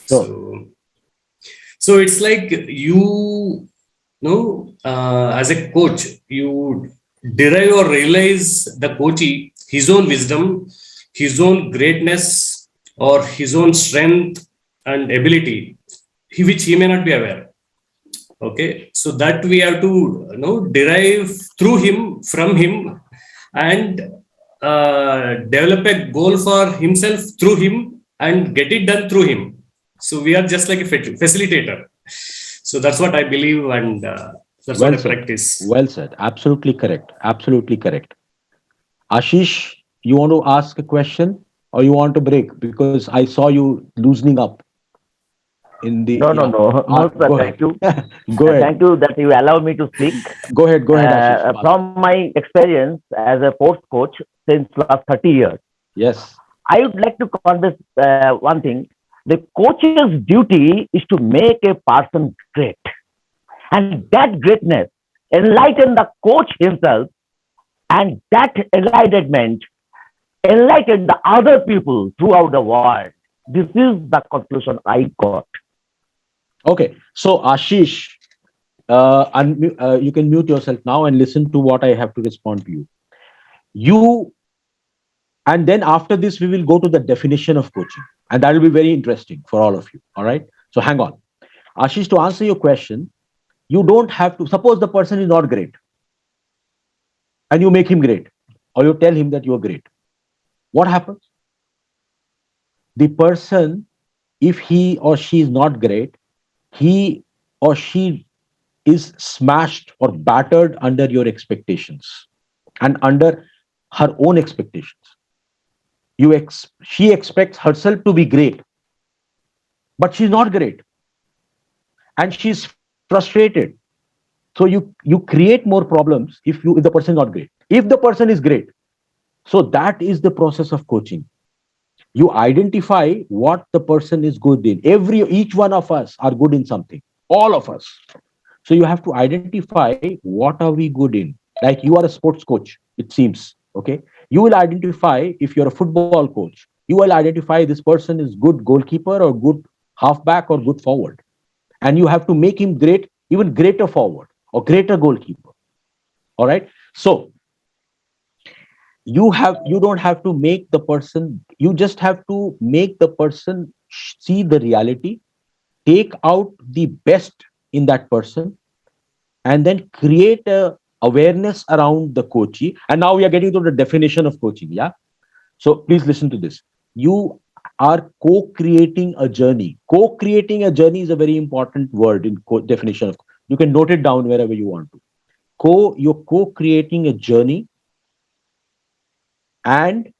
So, So it's like as a coach, you derive or realize the coachee, his own wisdom, his own greatness, or his own strength and ability, which he may not be aware. Okay, so that we have to derive through him, from him, and develop a goal for himself through him and get it done through him. So we are just like a facilitator. So that's what I believe, and that's what well I said. practice. Well said. Absolutely correct. Absolutely correct. Ashish, you want to ask a question or you want to break? Because I saw you loosening up in the, No, no, no, no, sir. go ahead. Thank you. Go ahead. Thank you that you allow me to speak. Go ahead, Ashish. You ask. From my experience as a sports coach since last 30 years, Yes. I would like to convey one thing. The coach's duty is to make a person great. And that greatness enlighten the coach himself, and that enlightenment enlighten the other people throughout the world. This is the conclusion I got. Okay. So, Ashish, you can mute yourself now and listen to what I have to respond to you. You, and then after this, we will go to the definition of coaching. And that will be very interesting for all of you. All right. So, hang on. Ashish, to answer your question, you don't have to suppose the person is not great and you make him great or you tell him that you're great. What happens? The person, if he or she is not great, he or she is smashed or battered under your expectations and under her own expectations. She expects herself to be great, but she's not great and she's frustrated. So you create more problems if the person is not great. If the person is great, so that is the process of coaching. You identify what the person is good in. Each one of us are good in something, all of us. So you have to identify what are we good in. Like you are a sports coach, it seems. Okay, you will identify, if you're a football coach, you will identify this person is good goalkeeper or good halfback or good forward, and you have to make him great, even greater forward or greater goalkeeper. All right. So you don't have to make the person, you just have to make the person see the reality, take out the best in that person, and then create a awareness around the coachee. And now we are getting to the definition of coaching. Yeah. So please listen to this. You are co-creating a journey. Co-creating a journey is a very important word in definition of. You can note it down wherever you want to. You're co-creating a journey, and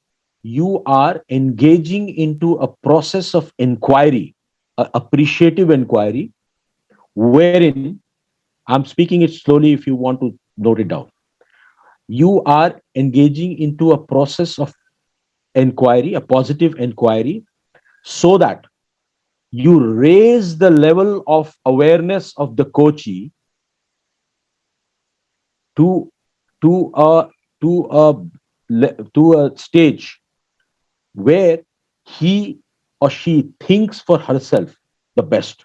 you are engaging into a process of inquiry, appreciative inquiry, wherein I'm speaking it slowly if you want to note it down. You are engaging into a process of inquiry, a positive inquiry, so that you raise the level of awareness of the coachee to to a to a to a stage where he or she thinks for herself the best.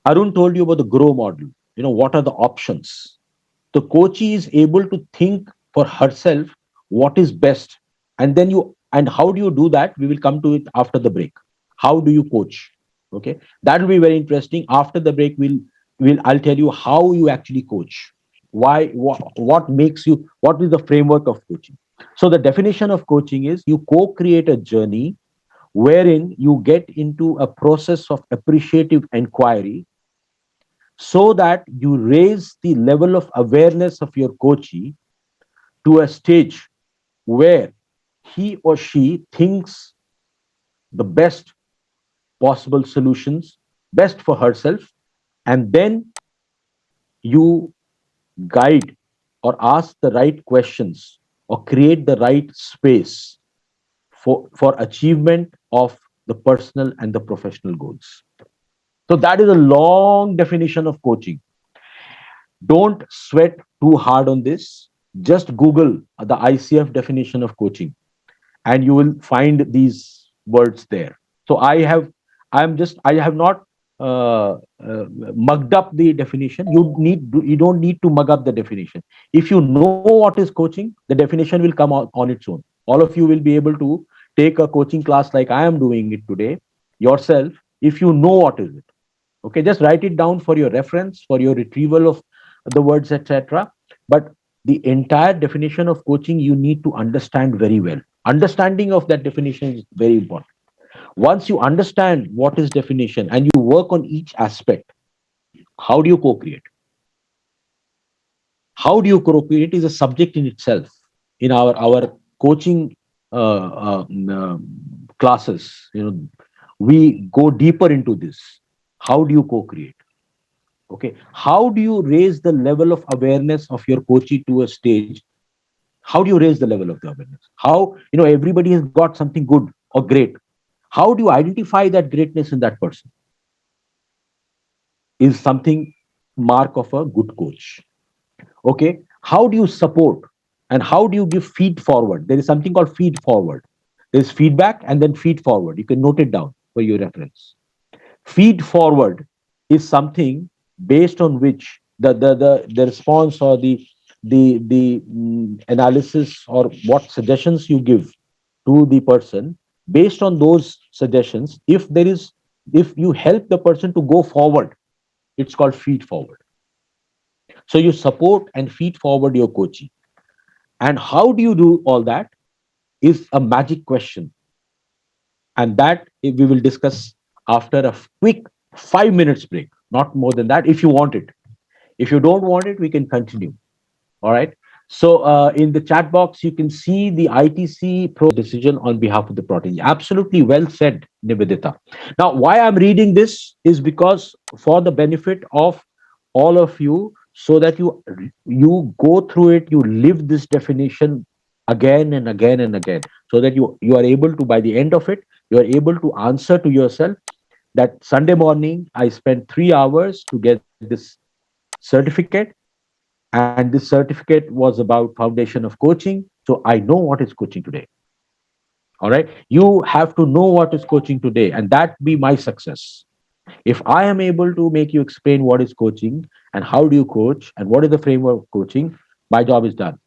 Arun told you about the grow model. What are the options? The coachee is able to think for herself what is best. And how do you do that? We will come to it after the break. How do you coach? Okay. That will be very interesting. After the break, I'll tell you how you actually coach. What makes you, what is the framework of coaching? So the definition of coaching is you co-create a journey wherein you get into a process of appreciative inquiry, so that you raise the level of awareness of your coachee to a stage where he or she thinks the best possible solutions, best for herself, and then you guide or ask the right questions or create the right space for achievement of the personal and the professional goals. So that is a long definition of coaching. Don't sweat too hard on this. Just Google the ICF definition of coaching and you will find these words there. So I have not mugged up the definition. You don't need to mug up the definition. If you know what is coaching, the definition will come on its own. All of you will be able to take a coaching class like I am doing it today yourself, if you know what is it. Okay, just write it down for your reference, for your retrieval of the words, etc. But the entire definition of coaching you need to understand very well. Understanding of that definition is very important. Once you understand what is definition and you work on each aspect, how do you co-create? How do you co-create is a subject in itself. In our coaching classes, we go deeper into this. How do you co-create? Okay, how do you raise the level of awareness of your coachee to a stage? How do you raise the level of the awareness? How, everybody has got something good or great. How do you identify that greatness in that person? Is something mark of a good coach. Okay, how do you support and how do you give feed forward? There is something called feed forward. There's feedback and then feed forward. You can note it down for your reference. Feed forward is something based on which the response or the analysis or what suggestions you give to the person. Based on those suggestions, if you help the person to go forward, it's called feed forward. So you support and feed forward your coaching. And how do you do all that is a magic question. And that we will discuss after a quick 5 minutes break, not more than that, if you want it. If you don't want it, we can continue. All right. So in the chat box, you can see the ITC pro decision on behalf of the protein. Absolutely well said, Nivedita. Now, why I'm reading this is because for the benefit of all of you, so that you go through it, you live this definition again and again and again, so that you are able to, by the end of it, you are able to answer to yourself that Sunday morning I spent 3 hours to get this certificate, and this certificate was about foundation of coaching, so I know what is coaching today. All right, you have to know what is coaching today, and that be my success. If I am able to make you explain what is coaching and how do you coach and what is the framework of coaching, my job is done.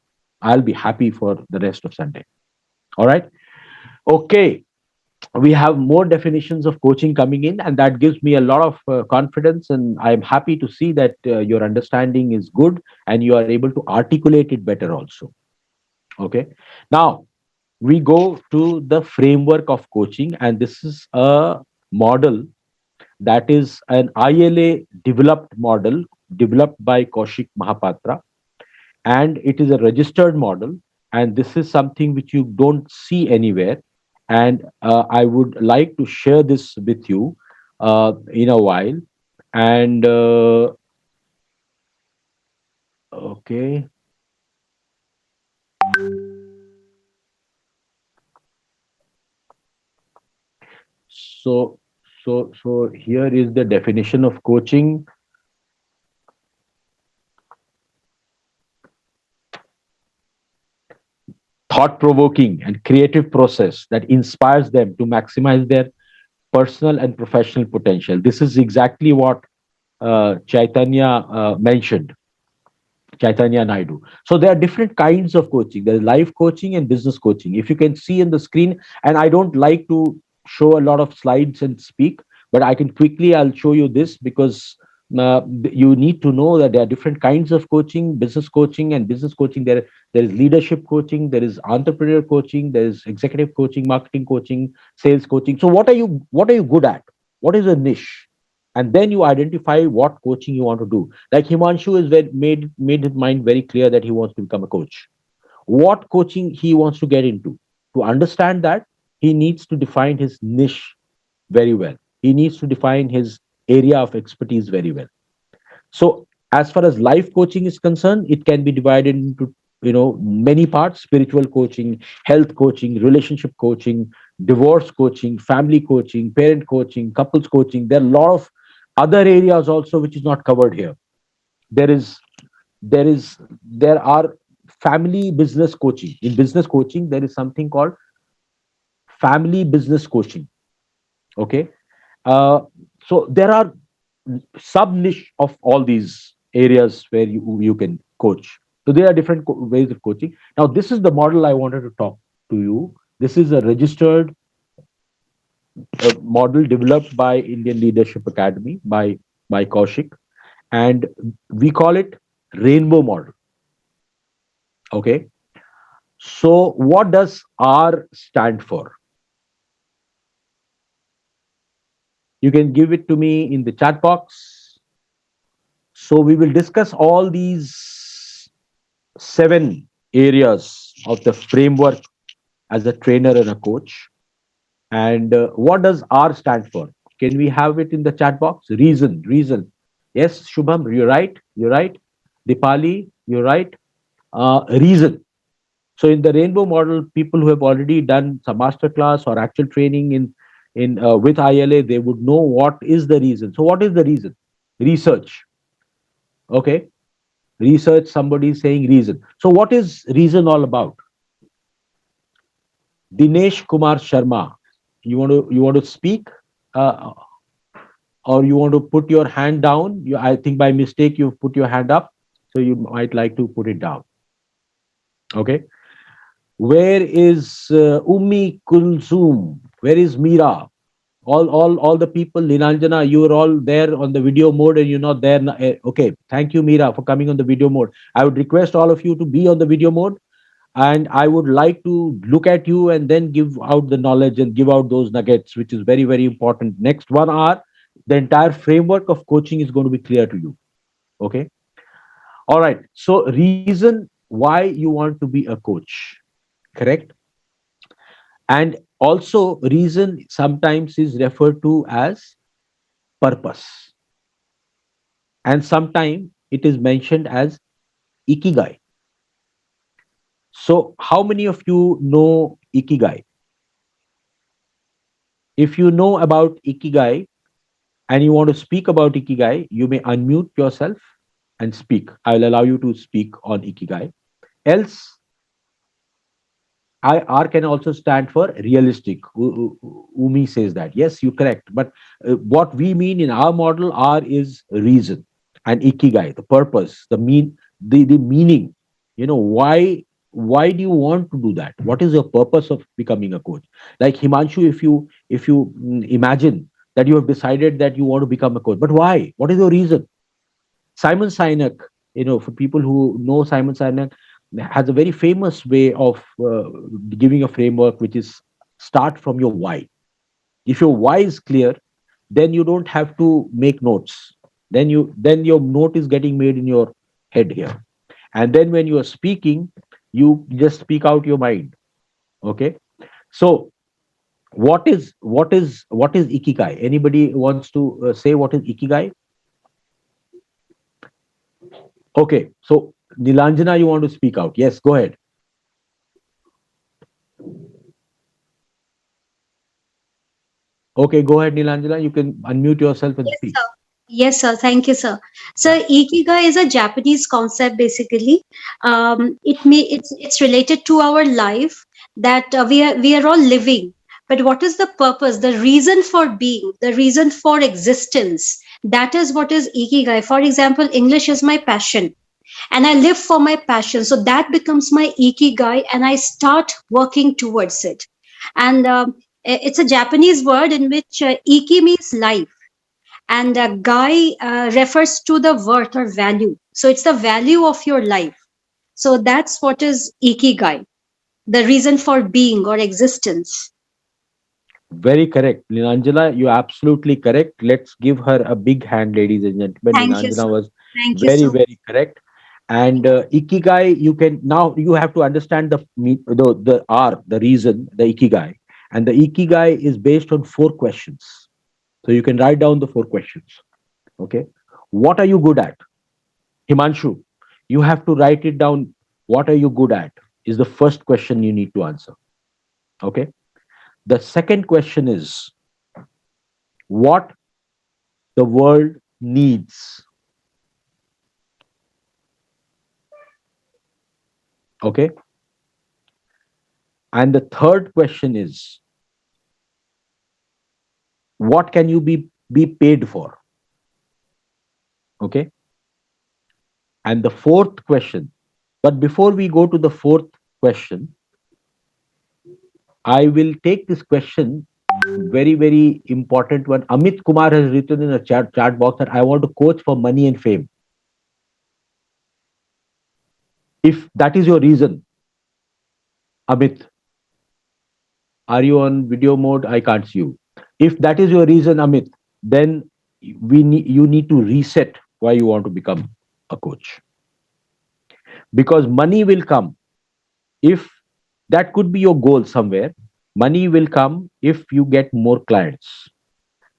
I'll be happy for the rest of Sunday. All right. Okay, we have more definitions of coaching coming in, and that gives me a lot of confidence, and I'm happy to see that your understanding is good and you are able to articulate it better also. Okay, now we go to the framework of coaching, and this is a model that is an ILA developed model, developed by Kaushik Mahapatra, and it is a registered model, and this is something which you don't see anywhere. And I would like to share this with you in a while. And okay, so so here is the definition of coaching. Thought provoking and creative process that inspires them to maximize their personal and professional potential. This is exactly what Chaitanya mentioned, Chaitanya Naidu. So there are different kinds of coaching. There is life coaching and business coaching. If you can see in the screen, and I don't like to show a lot of slides and speak, but I can quickly, I'll show you this because you need to know that there are different kinds of coaching, business coaching and business coaching. There is leadership coaching, there is entrepreneur coaching, there is executive coaching, marketing coaching, sales coaching. So what are you good at? What is a niche? And then you identify what coaching you want to do. Like Himanshu is made his mind very clear that he wants to become a coach. What coaching he wants to get into? To understand that, he needs to define his niche very well. He needs to define his area of expertise very well. So as far as life coaching is concerned, it can be divided into many parts: spiritual coaching, health coaching, relationship coaching, divorce coaching, family coaching, parent coaching, couples coaching. There are a lot of other areas also which is not covered here. There is there is there are family business coaching. In business coaching, there is something called family business coaching. Okay, Uh, so there are sub niche of all these areas where you can coach. So there are different ways of coaching. Now, this is the model I wanted to talk to you. This is a registered model developed by Indian Leadership Academy by Kaushik, and we call it rainbow model. Okay. So what does R stand for? You can give it to me in the chat box. So we will discuss all these 7 areas of the framework as a trainer and a coach. And what does R stand for? Can we have it in the chat box? Reason, reason. Yes, Shubham, you're right. You're right. Dipali, you're right. Reason. So in the rainbow model, people who have already done some master class or actual training in with ILA, they would know what is the reason. So what is the reason? Research. Okay, research. Somebody is saying reason. So what is reason all about? Dinesh Kumar Sharma. You want to speak, uh, or you want to put your hand down? I think by mistake you've put your hand up, so you might like to put it down. Okay. Where is Ummi Kulsum? Where is Mira? All the people, Nilanjana, you're all there on the video mode and you're not there. Okay, thank you, Mira, for coming on the video mode. I would request all of you to be on the video mode, and I would like to look at you and then give out the knowledge and give out those nuggets, which is very, very important. Next 1 hour, the entire framework of coaching is going to be clear to you. Okay. All right. So, reason why you want to be a coach, correct? And also, reason sometimes is referred to as purpose, and sometimes it is mentioned as ikigai. So, how many of you know ikigai? If you know about ikigai and you want to speak about ikigai, you may unmute yourself and speak. I will allow you to speak on ikigai. Else, R can also stand for realistic. Umi says that. Yes, you correct. But what we mean in our model, R is reason, and ikigai, the purpose, the meaning. Why do you want to do that? What is your purpose of becoming a coach? Like Himanshu, if you imagine that you have decided that you want to become a coach, but why? What is your reason? Simon Sinek, for people who know Simon Sinek, has a very famous way of giving a framework, which is start from your why. If your why is clear, then you don't have to make notes. Then your note is getting made in your head here, and then when you are speaking, you just speak out your mind. Okay. So what is ikigai? Anybody wants to say what is ikigai? Okay, so Nilanjana, you want to speak out? Yes, go ahead. Okay, go ahead, Nilanjana. You can unmute yourself and Yes, speak. sir. Yes, sir. Thank you, sir. Yeah. So, ikigai is a Japanese concept, basically. It's related to our life that we are all living. But what is the purpose, the reason for being, the reason for existence? That is what is ikigai. For example, English is my passion, and I live for my passion. So that becomes my ikigai, and I start working towards it. And it's a Japanese word in which iki means life, and gai refers to the worth or value. So it's the value of your life. So that's what is ikigai, the reason for being or existence. Very correct. Nilanjana, you're absolutely correct. Let's give her a big hand, ladies and gentlemen. Thank you, Nilanjana sir. was Thank you very, so much. very correct. And ikigai, you have to understand the R, the reason, the ikigai. And the ikigai is based on 4 questions. So you can write down the 4 questions. Okay. What are you good at? Himanshu, you have to write it down. What are you good at? Is the first question you need to answer. Okay. The second question is what the world needs. Okay. And the third question is what can you be paid for? Okay. And the fourth question, but before we go to the fourth question, I will take this question, very important one. Amit Kumar has written in a chat box that I want to coach for money and fame. If that is your reason, Amit, are you on video mode? I can't see you. If that is your reason, Amit, then you need to reset why you want to become a coach, because money will come if that could be your goal somewhere. Money will come if you get more clients.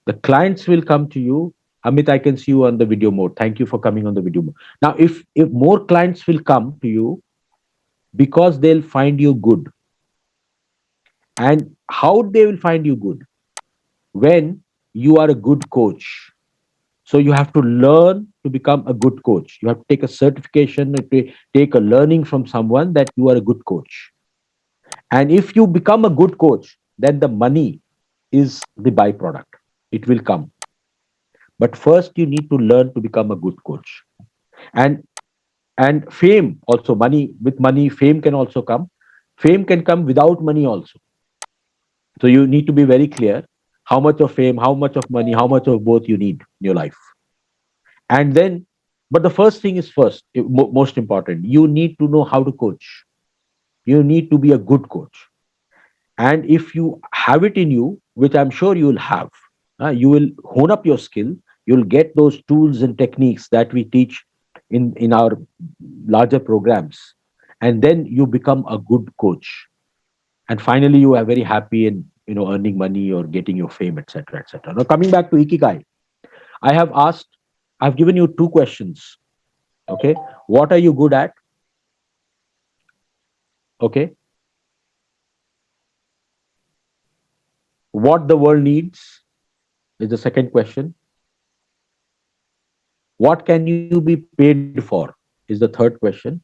The clients will come to you. Amit, I can see you on the video mode. Thank you for coming on the video mode. Now, if more clients will come to you because they'll find you good, and how they will find you good? When you are a good coach. So you have to learn to become a good coach. You have to take a certification, take a learning from someone that you are a good coach. And if you become a good coach, then the money is the byproduct. It will come. But first you need to learn to become a good coach. And and fame also, money, with money, fame can also come. Fame can come without money also. So you need to be very clear how much of fame, how much of money, how much of both you need in your life. And then, but the first thing is first, most important, you need to know how to coach. You need to be a good coach. And if you have it in you, which I'm sure you will have, you will hone up your skill. You'll get those tools and techniques that we teach in our larger programs, and then you become a good coach. And finally, you are very happy and earning money or getting your fame, etc., etc. Now, coming back to ikigai, I have asked, I've given you two questions. Okay, what are you good at? Okay, what the world needs is the second question. What can you be paid for is the third question.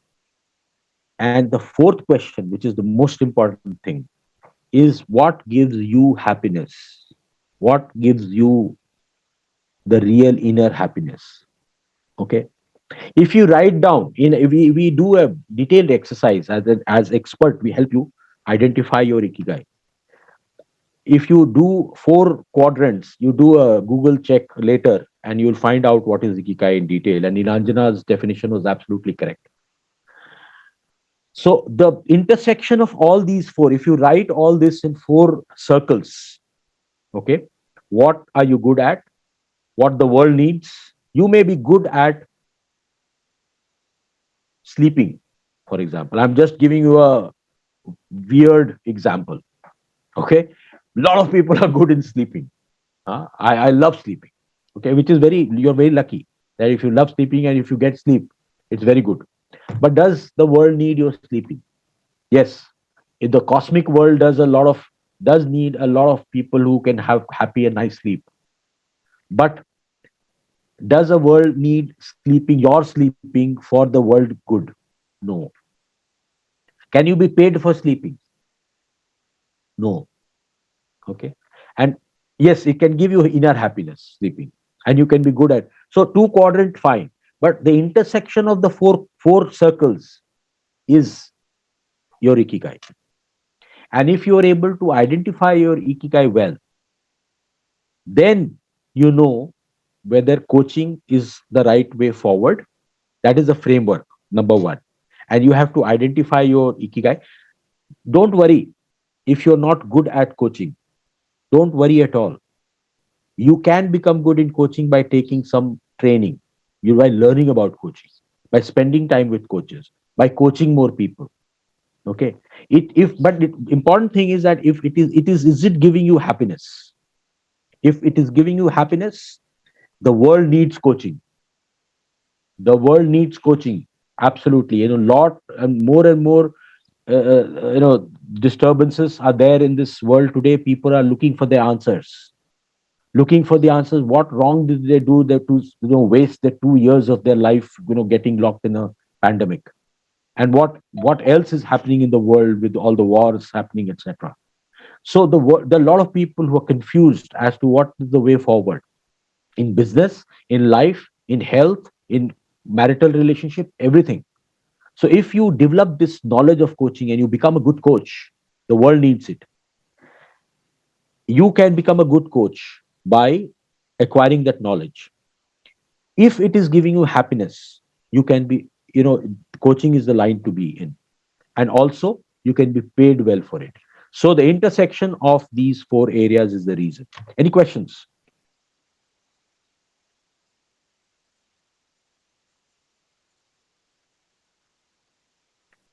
And the fourth question, which is the most important thing, is what gives you happiness? What gives you the real inner happiness? Okay. If you write down, we do a detailed exercise as expert, we help you identify your ikigai. If you do four quadrants, you do a Google check later, and you'll find out what is ikigai in detail. And Nilanjana's definition was absolutely correct. So the intersection of all these four, if you write all this in four circles, okay, what are you good at? What the world needs? You may be good at sleeping, for example. I'm just giving you a weird example. Okay, a lot of people are good in sleeping. I love sleeping. Okay, which is you're very lucky that if you love sleeping and if you get sleep, it's very good. But does the world need your sleeping? Yes. If the cosmic world does need a lot of people who can have happy and nice sleep. But does the world need sleeping, your sleeping, for the world good? No. Can you be paid for sleeping? No. Okay. And yes, it can give you inner happiness, sleeping, and you can be good at. So two quadrant, fine. But the intersection of the four circles is your ikigai. And if you are able to identify your ikigai well, then you know whether coaching is the right way forward. That is the framework, number one. And you have to identify your ikigai. Don't worry if you're not good at coaching. Don't worry at all. You can become good in coaching by taking some training. You by learning about coaching, by spending time with coaches, by coaching more people. Okay. Important thing is that if is it giving you happiness? If it is giving you happiness, the world needs coaching. The world needs coaching. Absolutely. Lot and more disturbances are there in this world today. People are looking for their answers, looking for the answers. What wrong did they do that to waste the 2 years of their life getting locked in a pandemic? And what else is happening in the world with all the wars happening, etc.? So there are a lot of people who are confused as to what is the way forward in business, in life, in health, in marital relationship, everything. So if you develop this knowledge of coaching and you become a good coach, the world needs it. You can become a good coach by acquiring that knowledge. If it is giving you happiness, you can be, coaching is the line to be in. And also, you can be paid well for it. So the intersection of these four areas is the reason. Any questions?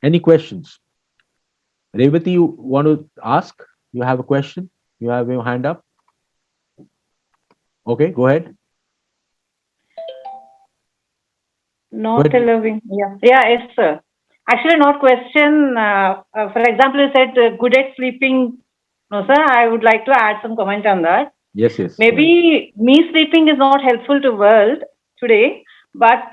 Any questions? Revati, you want to ask? You have a question? You have your hand up? Okay, go ahead. Go Not ahead. loving. Yeah. Yeah, yes, sir. Actually, not question. For example, you said good at sleeping. No, sir, I would like to add some comment on that. Yes, yes. Go ahead. Maybe me sleeping is not helpful to world today, but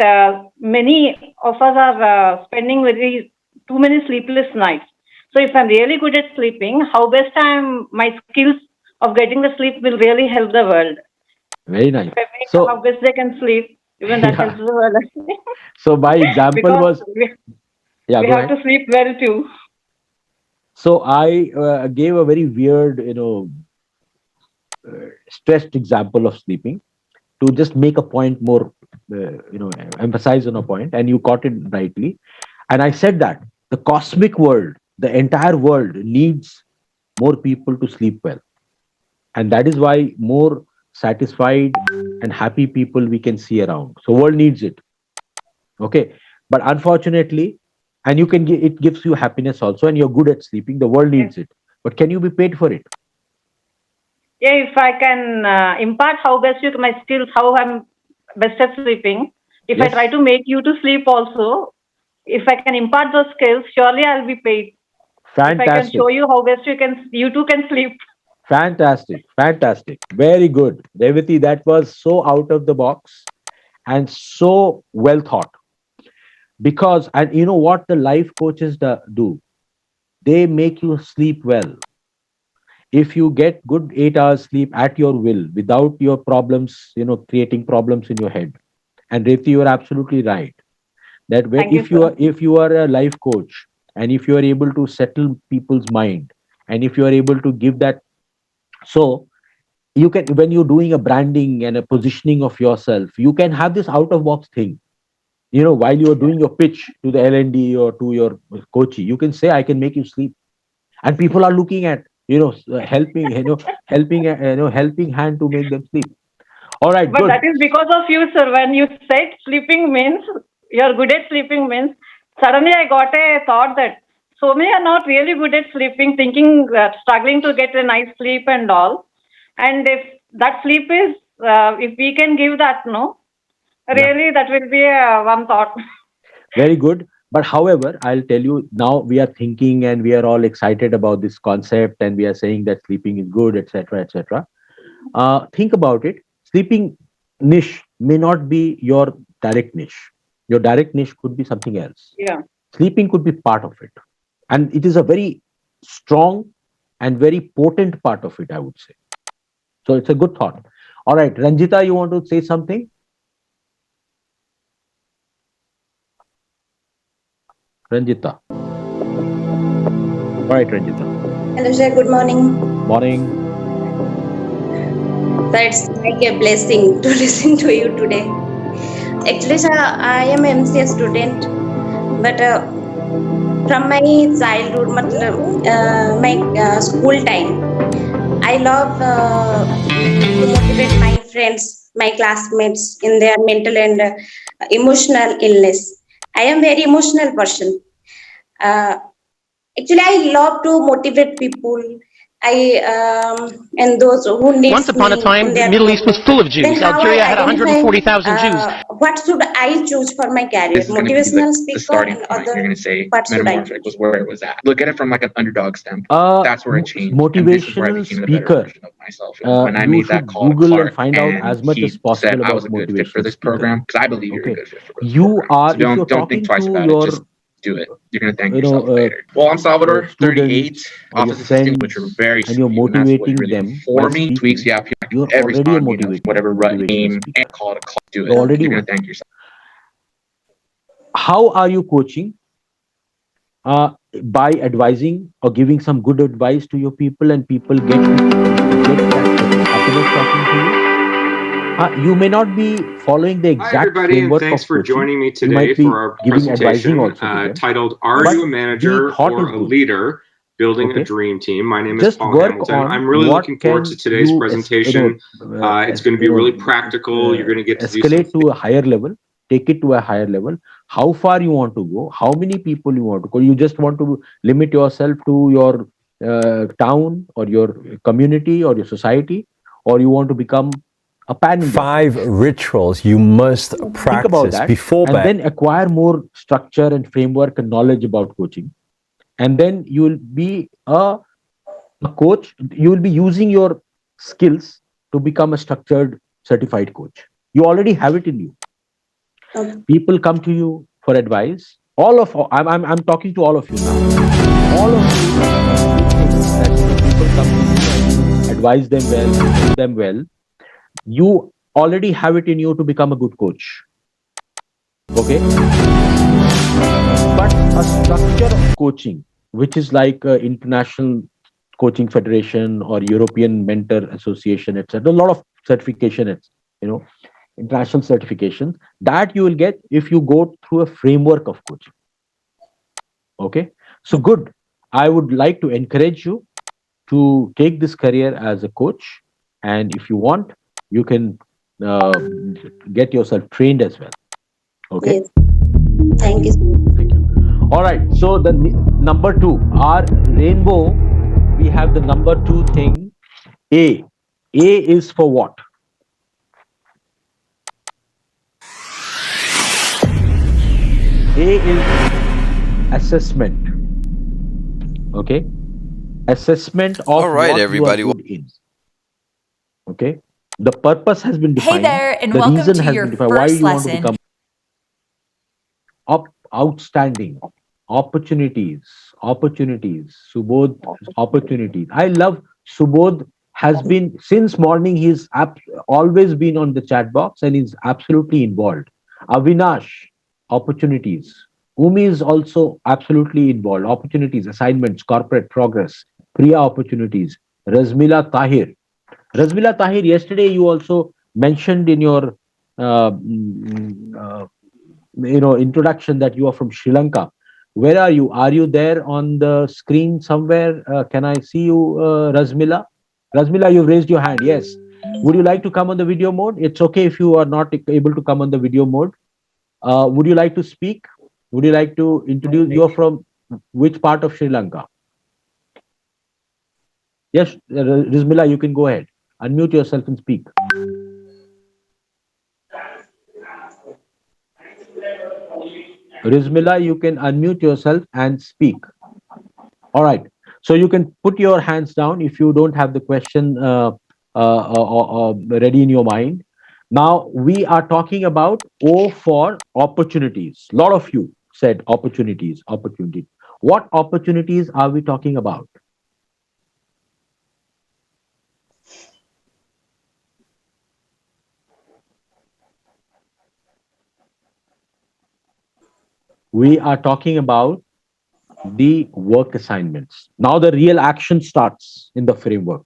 many of us are spending very too many sleepless nights. So if I'm really good at sleeping, how best my skills of getting the sleep will really help the world. Very nice. If I make how So, best they can sleep, even that helps yeah. the world. So my example Because was, yeah, we go have ahead. to sleep well too. So I gave a very weird, stressed example of sleeping to just make a point more, emphasize on a point, and you caught it rightly. And I said that the cosmic world, the entire world needs more people to sleep well. And that is why more satisfied and happy people we can see around. So world needs it. Okay. But unfortunately, and you can give it gives you happiness also, and you're good at sleeping, the world Yes. needs it. But can you be paid for it? Yeah, if I can impart how best you my skills, how I'm best at sleeping. If I try Yes. to make you to sleep also, if I can impart those skills, surely I'll be paid. If I can Fantastic. show you how best you too can sleep. Fantastic. Fantastic. Very good. Revati, that was so out of the box and so well thought. Because, and you know what the life coaches do? They make you sleep well. If you get good 8 hours sleep at your will without your problems, creating problems in your head. And Revati, you are absolutely right that Thank you, if you sir. are a life coach and if you are able to settle people's mind and if you are able to give that, so you can, when you're doing a branding and a positioning of yourself, you can have this out of box thing, while you're doing your pitch to the LND or to your coachee, you can say, I can make you sleep, and people are looking at, helping, helping hand to make them sleep. All right, But that good. is because of you, sir. When you said sleeping means you're good at sleeping means suddenly I got a thought that so many are not really good at sleeping, thinking struggling to get a nice sleep and all. And if that sleep is, if we can give that, no, Yeah, really that will be one thought. very good. But however, I'll tell you, now we are thinking and we are all excited about this concept and we are saying that sleeping is good, etc., etc. Think about it. Sleeping niche may not be your direct niche. Your direct niche could be something else. Yeah. Sleeping could be part of it, and it is a very strong and very potent part of it, I would say. So it's a good thought. All right, Ranjita, you want to say something? Ranjita. All right, Ranjita. Hello, sir. Good morning. Morning. So it's like a blessing to listen to you today. Actually, sir, I am MCA student, but from my childhood, my school time, I love to motivate my friends, my classmates in their mental and emotional illness. I am very emotional person. Uh, Actually, I love to motivate people. I and those who Once needs upon a me time, in the their Middle East was problem. full of Jews. Then how I Algeria had identify 140,000 Jews. what should I choose for my career? This is going to be Motivational the speaker starting and point. You're other. going to say What should I metamorphic choose? was where it was at. Look at it from like an underdog standpoint. That's where it changed. And this is where I Motivational became a better speaker. version of myself. When I You made that should call to Google and Clark find out and as much as he said possible I was about a good fit for motivational this speaker. program because I believe you're a Okay, good fit for this you program. are, So if you're don't think talking twice to about it. Just your do it. You're going to thank yourself later. Well, I'm Salvador, 38, students or your office assistant, which are friends, very and you're sweet, and that's what motivating really them for by me. Tweaks speaking, you have here you're every already a time, whatever rut motivational game speaker. and call it, do You're it. already You're going one. to thank yourself. How are you coaching? By advising or giving some good advice to your people, and people get that happiness talking to you. You may not be following the Hi, exact everybody, and framework thanks of for coaching. joining me You today might for be our giving advising presentation also to them, titled Are but You a the Manager thought or is a good. Leader? Building a Okay, Dream Team. My name is just Paul work Hamilton. on I'm really what looking forward to can today's you presentation. It's going to be really practical. You're going to get to do some escalate to a higher level, take it to a higher level. How far you want to go, how many people you want to go. You just want to limit yourself to your town or your community or your society, or you want to become a pan India. 5 rituals you must Think about practice that, before and bed. then acquire more structure and framework and knowledge about coaching. And then you will be a coach. You will be using your skills to become a structured certified coach. You already have it in you. Okay. People come to you for advice. I'm talking to all of you now. All of you think that people come to you and advise them well, help them well. You already have it in you to become a good coach. Okay, but a structure of coaching, which is like international coaching federation or European mentor association, etc., a lot of certification, you know international certifications, that you will get if you go through a framework of coaching. Okay, so good. I would like to encourage you to take this career as a coach, and if you want, you can uh, get yourself trained as well. Okay. Yes. Thank you. Thank you. All right. So the number two, our rainbow, we have the number two thing. A. A is for what? A is assessment. Okay. Assessment of All right, what you are everybody. good in. Okay. The purpose has been Hey defined. there, and The welcome reason to has your been defined. Why first you want to lesson. become outstanding. Opportunities. Subodh, opportunities. I love Subodh has been since morning. He's always been on the chat box and he's absolutely involved. Avinash, opportunities. Umi is also absolutely involved. Opportunities, assignments, corporate progress. Priya, opportunities. Razmila Tahir. Razmila Tahir, yesterday you also mentioned in your uh, mm, uh, introduction that you are from Sri Lanka. Where are you? Are you there on the screen somewhere? Can I see you, Razmila? Razmila, you've raised your hand. Yes. Would you like to come on the video mode? It's okay if you are not able to come on the video mode. Would you like to speak? Would you like to introduce? You're from which part of Sri Lanka? Yes, Razmila, you can go ahead. Unmute yourself and speak. Rizmila, you can unmute yourself and speak. All right. So you can put your hands down if you don't have the question ready in your mind. Now we are talking about O for opportunities. A lot of you said opportunities, opportunity. What opportunities are we talking about? We are talking about the work assignments. Now the real action starts in the framework.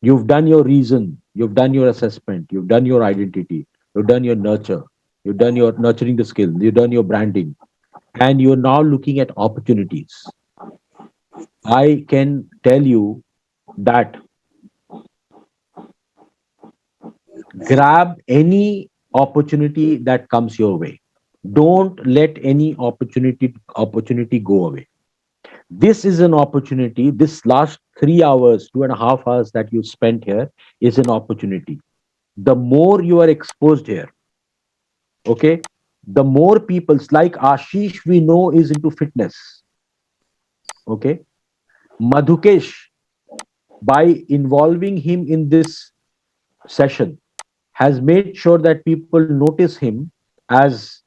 You've done your reason, you've done your assessment, you've done your identity, you've done your nurture, you've done your nurturing the skill, you've done your branding, and you're now looking at opportunities. I can tell you that grab any opportunity that comes your way. Don't let any opportunity go away. This is an opportunity. This last 3 hours, 2.5 hours that you spent here is an opportunity. The more you are exposed here, okay, the more people's like Ashish we know is into fitness. Okay. Madhukesh, by involving him in this session, has made sure that people notice him as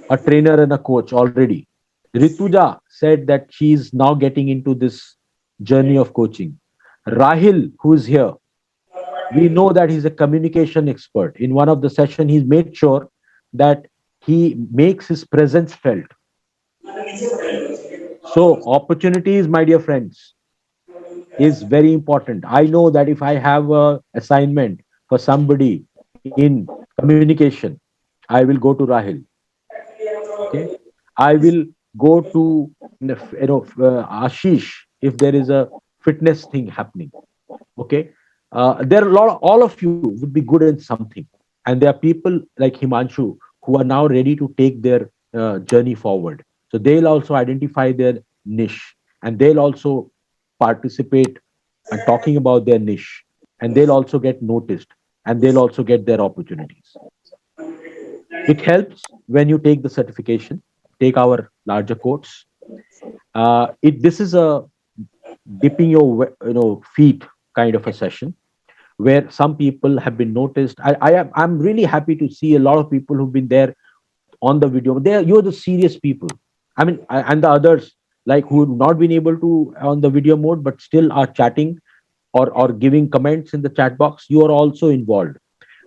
a trainer and a coach already. Rituja said that she's now getting into this journey of coaching. Rahil, who is here, we know that he's a communication expert. In one of the session, he's made sure that he makes his presence felt. So opportunities, my dear friends, is very important. I know that if I have a assignment for somebody in communication, I will go to Rahil. Okay, I will go to Ashish if there is a fitness thing happening. Okay, there are a lot. All of you would be good in something, and there are people like Himanshu who are now ready to take their journey forward. So they'll also identify their niche, and they'll also participate and talking about their niche, and they'll also get noticed, and they'll also get their opportunities. It helps when you take the certification, take our larger course. It This is a dipping your feet kind of a session where some people have been noticed. I'm really happy to see a lot of people who've been there on the video. You're the serious people. I mean, and the others like who have not been able to on the video mode but still are chatting or giving comments in the chat box. You are also involved.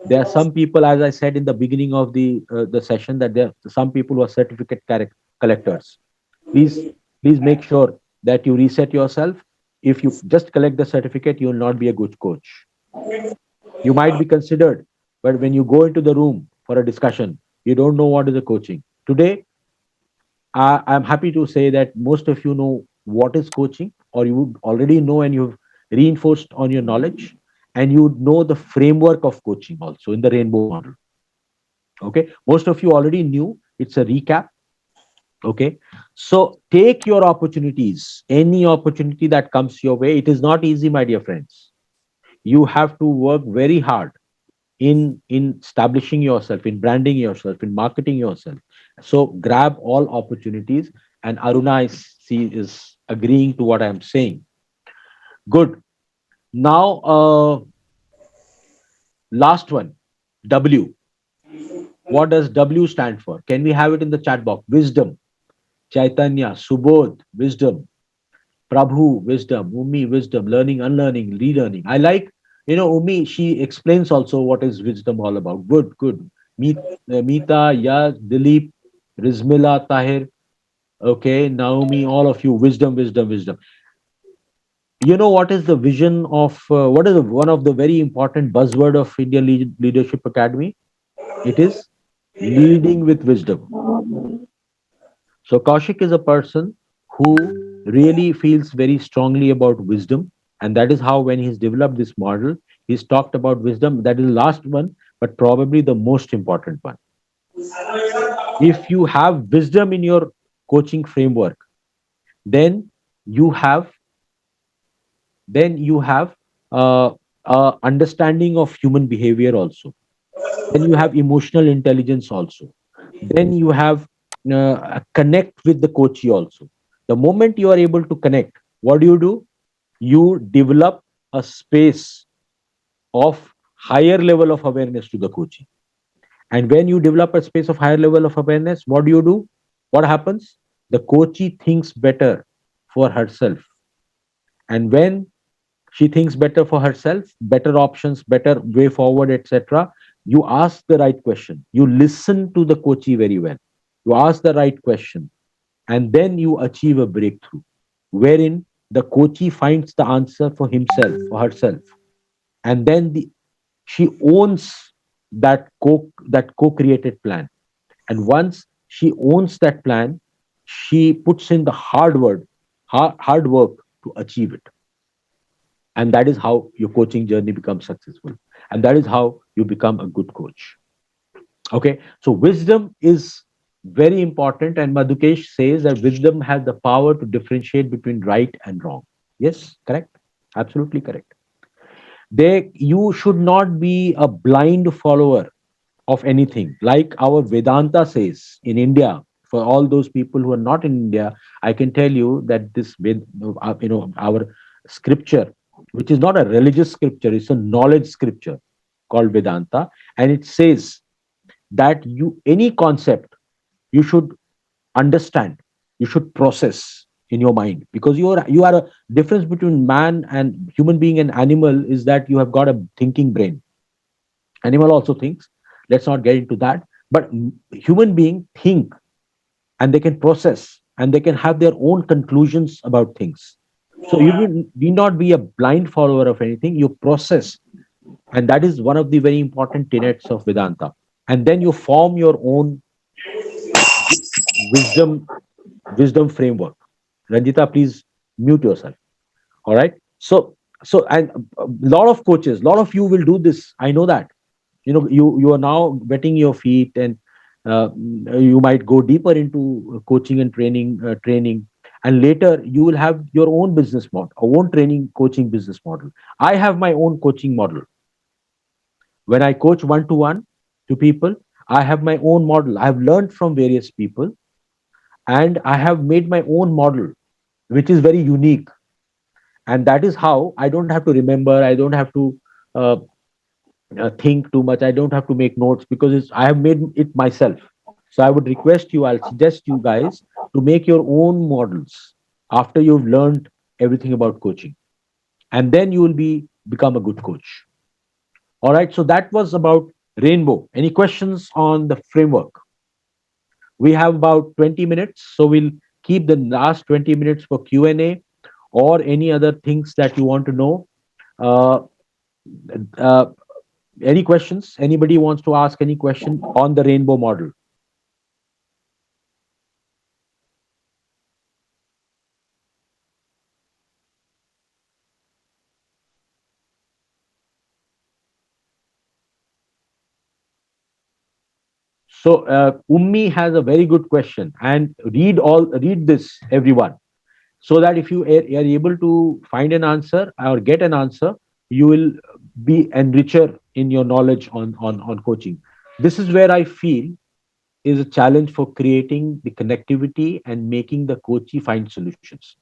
There are some people, as I said in the beginning of the session, that there are some people who are certificate collectors. Please make sure that you reset yourself. If you just collect the certificate, you will not be a good coach. You might be considered, but when you go into the room for a discussion, you don't know what is the coaching. Today, I'm happy to say that most of you know what is coaching, or you would already know and you've reinforced on your knowledge, and you know the framework of coaching also in the rainbow model. Okay, most of you already knew. It's a recap. Okay, so take your opportunities, any opportunity that comes your way. It is not easy, my dear friends. You have to work very hard in establishing yourself, in branding yourself, in marketing yourself. So grab all opportunities, and Aruna is agreeing to what I'm saying. Good. Now, last one, W. What does W stand for? Can we have it in the chat box? Wisdom. Chaitanya, Subodh, wisdom. Prabhu, wisdom. Umi, wisdom. Learning, unlearning, relearning. I like, Umi, she explains also what is wisdom all about. Good, good. Meeta, Yas, Dilip, Rizmila, Tahir, okay, Naomi, all of you, wisdom, wisdom, wisdom. You know what is the vision of, what is one of the very important buzzword of Indian Leadership Academy? It is leading with wisdom. So Kaushik is a person who really feels very strongly about wisdom. And that is how, when he's developed this model, he's talked about wisdom. That is the last one, but probably the most important one. If you have wisdom in your coaching framework, then you have then you have understanding of human behavior also. Then you have emotional intelligence also. Then you have a connect with the coachee also. The moment you are able to connect, what do? You develop a space of higher level of awareness to the coachee. And when you develop a space of higher level of awareness, what do? What happens? The coachee thinks better for herself. And when she thinks better for herself, better options, better way forward, etc., you ask the right question. You listen to the coachee very well. You ask the right question, and then you achieve a breakthrough wherein the coachee finds the answer for himself, for herself, and then she owns that co-created plan. And once she owns that plan, she puts in the hard work to achieve it. And that is how your coaching journey becomes successful, and that is how you become a good coach. Okay, so wisdom is very important, and Madhukesh says that wisdom has the power to differentiate between right and wrong. Yes, correct, absolutely correct. You should not be a blind follower of anything. Like our Vedanta says in India, for all those people who are not in India, I can tell you that our scripture, which is not a religious scripture, it's a knowledge scripture called Vedanta, and it says that any concept you should understand, you should process in your mind, because you are a difference between man and human being and animal is that you have got a thinking brain. Animal also thinks. Let's not get into that. But human being think, and they can process, and they can have their own conclusions about things. So you need not be a blind follower of anything. You process, and that is one of the very important tenets of Vedanta. And then you form your own wisdom wisdom framework. Ranjita, please mute yourself. All right. So and a lot of coaches, a lot of you will do this. I know that. You are now wetting your feet, and you might go deeper into coaching and training, and later you will have your own business model, own training coaching business model. I have my own coaching model. When I coach one to one to people, I have my own model. I have learned from various people, and I have made my own model, which is very unique. And that is how I don't have to remember, I don't have to uh, think too much, I don't have to make notes, because I have made it myself. So I would request you, I'll suggest you guys to make your own models after you've learned everything about coaching, and then you will become a good coach. All right, so that was about rainbow. Any questions on the framework? We have about 20 minutes, so we'll keep the last 20 minutes for Q&A or any other things that you want to know. uh, uh, any questions? Anybody wants to ask any question on the rainbow model? So Ummi has a very good question, and read this, everyone, so that if you are able to find an answer or get an answer, you will be enricher in your knowledge on coaching. This is where I feel is a challenge for creating the connectivity and making the coachee find solutions.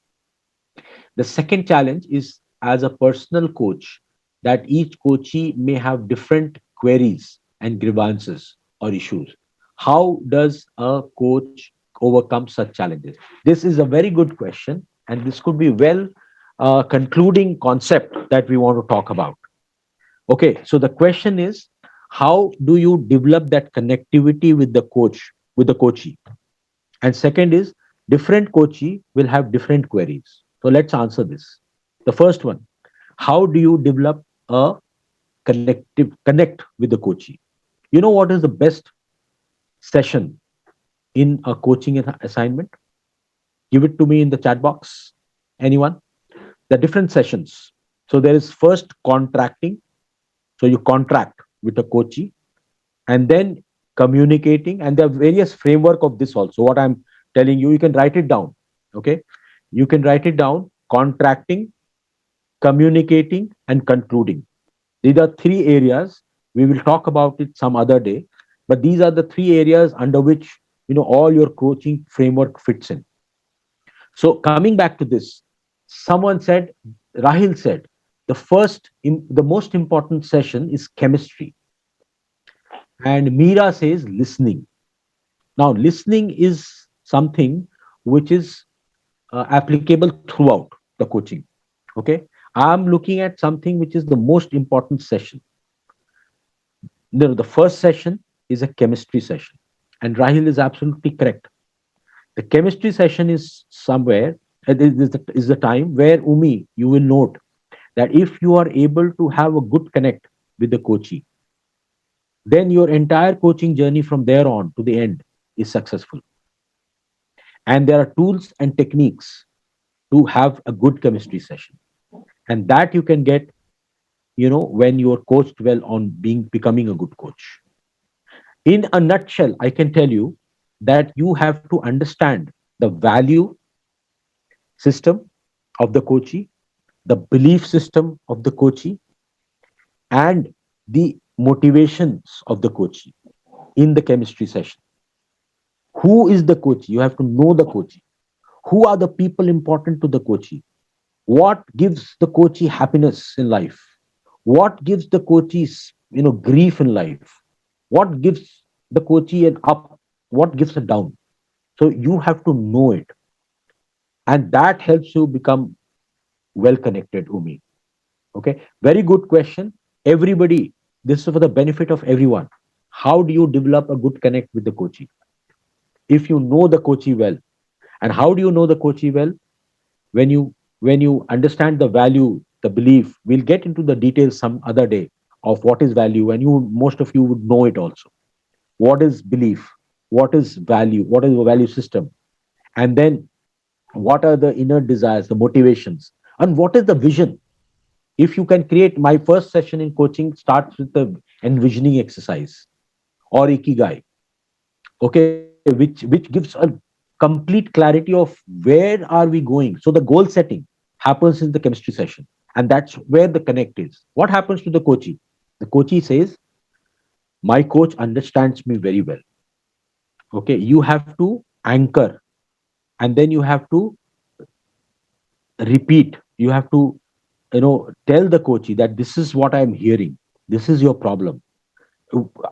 The second challenge is as a personal coach, that each coachee may have different queries and grievances or issues. How does a coach overcome such challenges? This is a very good question, and this could be well concluding concept that we want to talk about. Okay, so the question is, how do you develop that connectivity with the coach, with the coachee? And second is, different coachee will have different queries. So let's answer this. The first one, how do you develop a connect with the coachee? You know what is the best session in a coaching assignment? Give it to me in the chat box. Anyone? The different sessions. So there is first contracting. So you contract with a coachee, and then communicating, and there are various framework of this also. What I'm telling you, you can write it down. Okay, you can write it down: contracting, communicating, and concluding. These are three areas. We will talk about it some other day, but these are the three areas under which all your coaching framework fits in. So coming back to this, someone said, Rahil said, the most important session is chemistry, and Meera says listening. Now, listening is something which is applicable throughout the coaching. Okay, I'm looking at something which is the most important session. The first session is a chemistry session, and Rahil is absolutely correct. The chemistry session is somewhere, is the time where, Umi, you will note that if you are able to have a good connect with the coachee, then your entire coaching journey from there on to the end is successful. And there are tools and techniques to have a good chemistry session, and that you can get when you are coached well on becoming a good coach. In a nutshell, I can tell you that you have to understand the value system of the coachee, the belief system of the coachee, and the motivations of the coachee in the chemistry session. Who is the coachee? You have to know the coachee. Who are the people important to the coachee? What gives the coachee happiness in life? What gives the coachees grief in life? What gives the coachee an up? What gives a down? So you have to know it, and that helps you become well connected, Umi. Okay, very good question. Everybody, this is for the benefit of everyone. How do you develop a good connect with the coachee? If you know the coachee well, and how do you know the coachee well? When you understand the value, the belief. We'll get into the details some other day of what is value, and you most of you would know it also. What is belief? What is value? What is the value system? And then what are the inner desires, the motivations, and what is the vision? If you can create, my first session in coaching starts with the envisioning exercise or ikigai, okay, which gives a complete clarity of where are we going. So the goal setting happens in the chemistry session, and that's where the connect is. What happens to the coachee? The coachee says, my coach understands me very well. Okay, you have to anchor, and then you have to repeat. You have to, tell the coachee that this is what I'm hearing, this is your problem.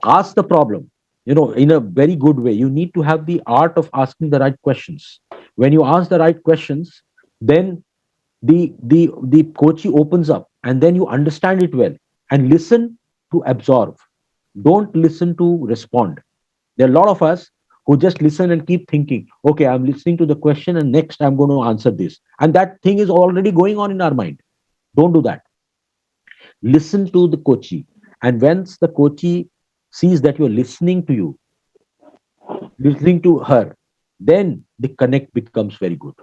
Ask the problem, in a very good way. You need to have the art of asking the right questions. When you ask the right questions, then the coachee opens up, and then you understand it well, and listen to absorb. Don't listen to respond. There are a lot of us who just listen and keep thinking, okay, I'm listening to the question and next I'm going to answer this, and that thing is already going on in our mind. Don't do that. Listen to the coachee, and once the coachee sees that you're listening to you, listening to her, then the connect becomes very good.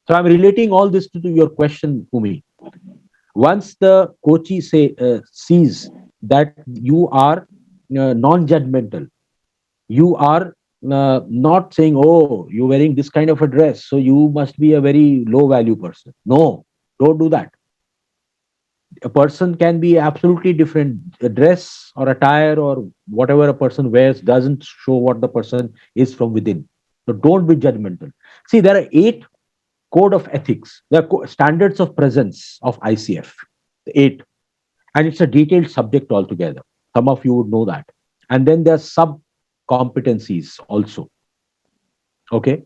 So I'm relating all this to your question, Umi. Once the coachee sees that you are non-judgmental, you are not saying, oh, you're wearing this kind of a dress, so you must be a very low value person. No, don't do that. A person can be absolutely different. A dress or attire or whatever a person wears doesn't show what the person is from within. So don't be judgmental. See, there are 8 code of ethics. There are standards of presence of ICF. The 8, and it's a detailed subject altogether. Some of you would know that. And then there are sub competencies also. Okay,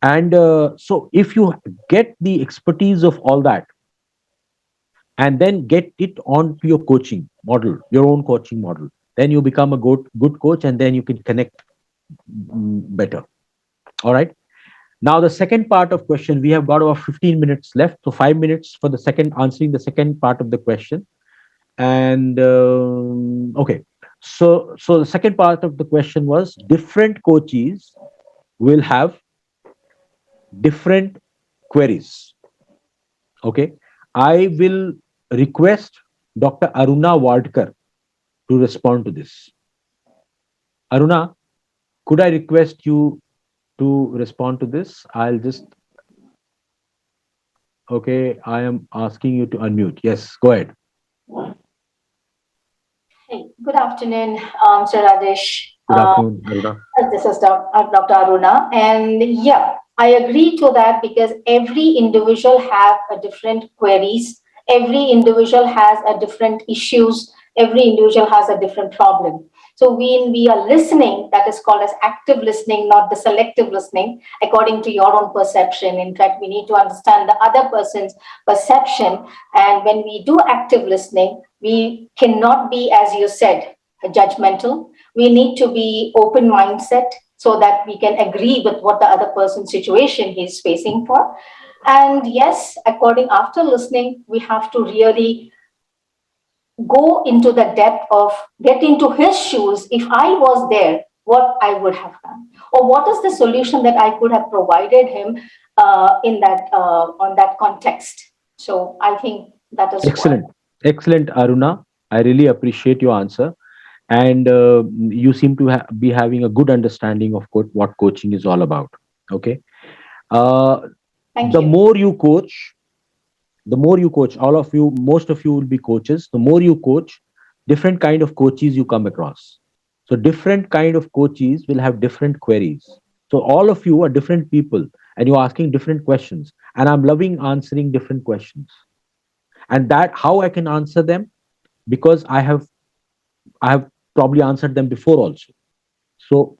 and so if you get the expertise of all that, and then get it onto your coaching model, your own coaching model, then you become a good coach, and then you can connect better. All right. Now the second part of question, we have got about 15 minutes left, so 5 minutes for the second, answering the second part of the question. And okay, so the second part of the question was, different coaches will have different queries. Okay, I will request Dr. Aruna Wadkar to respond to this. Aruna, could I request you to respond to this? I'll just, okay, I am asking you to unmute. Yes, go ahead. Hey, good afternoon, Sir Rajesh. Good afternoon, Aruna. This is Dr. Aruna, and yeah, I agree to that because every individual have a different queries. Every individual has a different issues. Every individual has a different problem. So when we are listening, that is called as active listening, not the selective listening, according to your own perception. In fact, we need to understand the other person's perception. And when we do active listening, we cannot be, as you said, judgmental. We need to be open mindset so that we can agree with what the other person's situation he's facing for. And yes, according after listening, we have to really go into the depth of get into his shoes. If I was there, what I would have done, or what is the solution that I could have provided him in that on that context. So I think that is Excellent. Excellent, Aruna. I really appreciate your answer. And you seem to be having a good understanding of what coaching is all about. Okay. Uh, Thank the you. more you coach, all of you, most of you will be coaches. The more you coach, different kind of coaches you come across. So different kind of coaches will have different queries. So all of you are different people, and you're asking different questions. And I'm loving answering different questions. And that how I can answer them, because I have probably answered them before also. So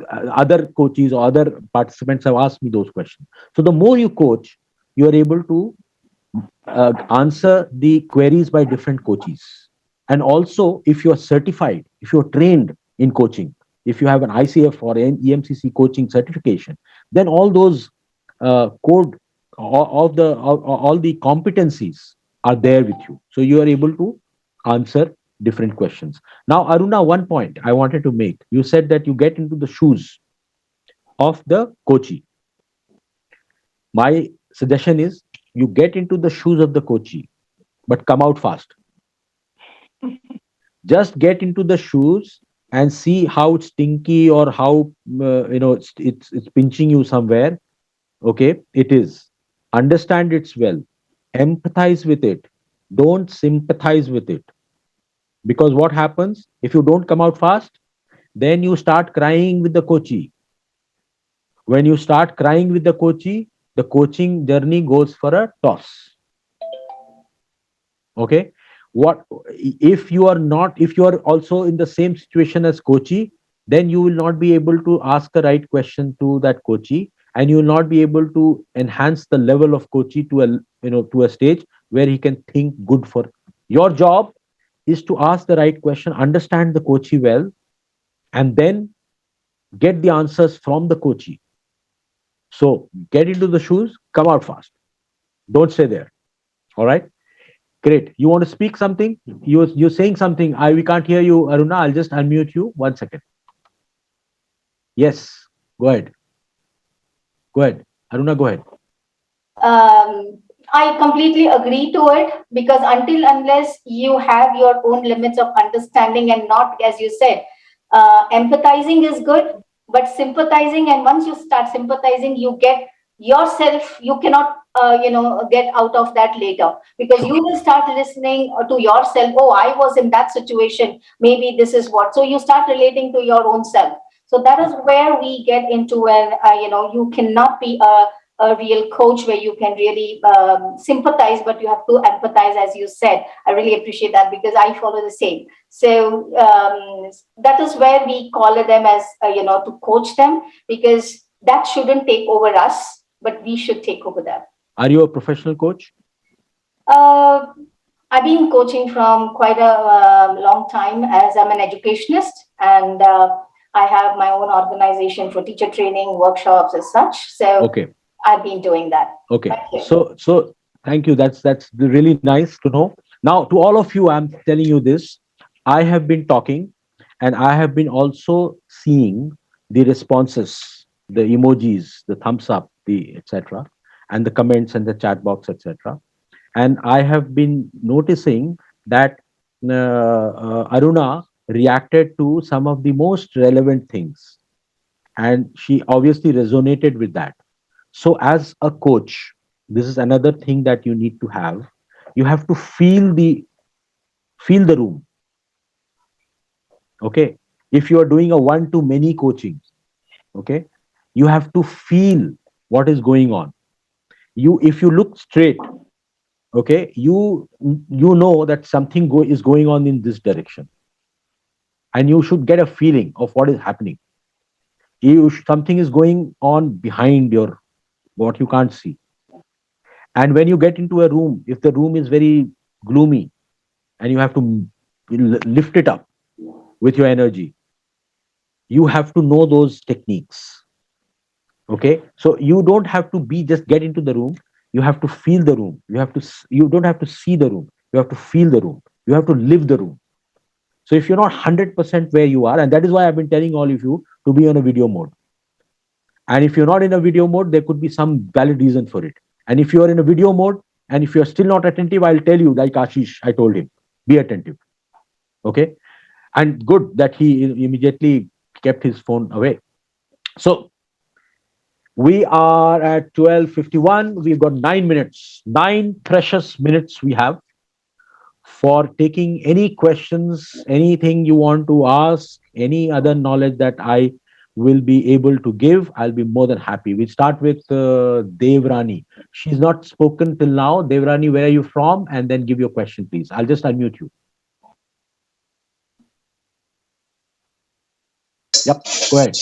other coaches or other participants have asked me those questions. So the more you coach, you are able to answer the queries by different coaches. And also, if you are certified, if you are trained in coaching, if you have an ICF or an EMCC coaching certification, then all those code of the all the competencies are there with you. So you are able to answer different questions. Now, Aruna, one point I wanted to make. You said that you get into the shoes of the coachee. My suggestion is you get into the shoes of the coachee, but come out fast. Just get into the shoes and see how it's stinky or how it's pinching you somewhere. Okay, it is. Understand it's well. Empathize with it. Don't sympathize with it. Because what happens if you don't come out fast? Then you start crying with the coachee. When you start crying with the coaching journey goes for a toss. Okay, what if you are not, if you are also in the same situation as coachee, then you will not be able to ask the right question to that coachee, and you will not be able to enhance the level of coachee to a to a stage where he can think good. For your job is to ask the right question, understand the coachee well, and then get the answers from the coachee. So get into the shoes, come out fast, don't stay there. All right. Great. You want to speak something? You're saying something. We can't hear you, Aruna. I'll just unmute you. 1 second. Yes. Go ahead. Go ahead. Aruna, go ahead. I completely agree to it, because until unless you have your own limits of understanding and not, as you said, empathizing is good, but sympathizing, and once you start sympathizing, you get yourself, you cannot, get out of that later, because you will start listening to yourself. Oh, I was in that situation. Maybe this is what. So you start relating to your own self. So that is where we get into an, you cannot be a real coach where you can really sympathize, but you have to empathize, as you said. I really appreciate that, because I follow the same. So that is where we call them as, to coach them, because that shouldn't take over us, but we should take over them. Are you a professional coach? Uh, I've been coaching from quite a long time, as I'm an educationist, and I have my own organization for teacher training, workshops, as such. So okay, I've been doing that. okay. So thank you. That's really nice to know. Now, to all of you, I'm telling you this. I have been talking, and I have been also seeing the responses, the emojis, the thumbs up, the etc., and the comments and the chat box, etc. And I have been noticing that Aruna reacted to some of the most relevant things, and she obviously resonated with that. So, as a coach, this is another thing that you need to have. You have to feel the room. Okay, if you are doing a one to many coaching, okay, you have to feel what is going on. If you look straight, okay, you know that something is going on in this direction, and you should get a feeling of what is happening. Something is going on behind your what you can't see. And when you get into a room, if the room is very gloomy, and you have to lift it up with your energy, you have to know those techniques. Okay, so you don't have to be just get into the room. You have to feel the room. You don't have to see the room. You have to feel the room. You have to live the room. So if you're not 100% where you are, and that is why I've been telling all of you to be on a video mode. And if you're not in a video mode, there could be some valid reason for it. And if you're in a video mode, and if you're still not attentive, I'll tell you, like Ashish, I told him, be attentive. Okay. And good that he immediately kept his phone away. So we are at 12:51. We've got 9 minutes, 9 precious minutes we have for taking any questions, anything you want to ask, any other knowledge that I will be able to give. I'll be more than happy. We start with Devrani. She's not spoken till now. Devrani, where are you from? And then give your question, please. I'll just unmute you. Yep, go ahead.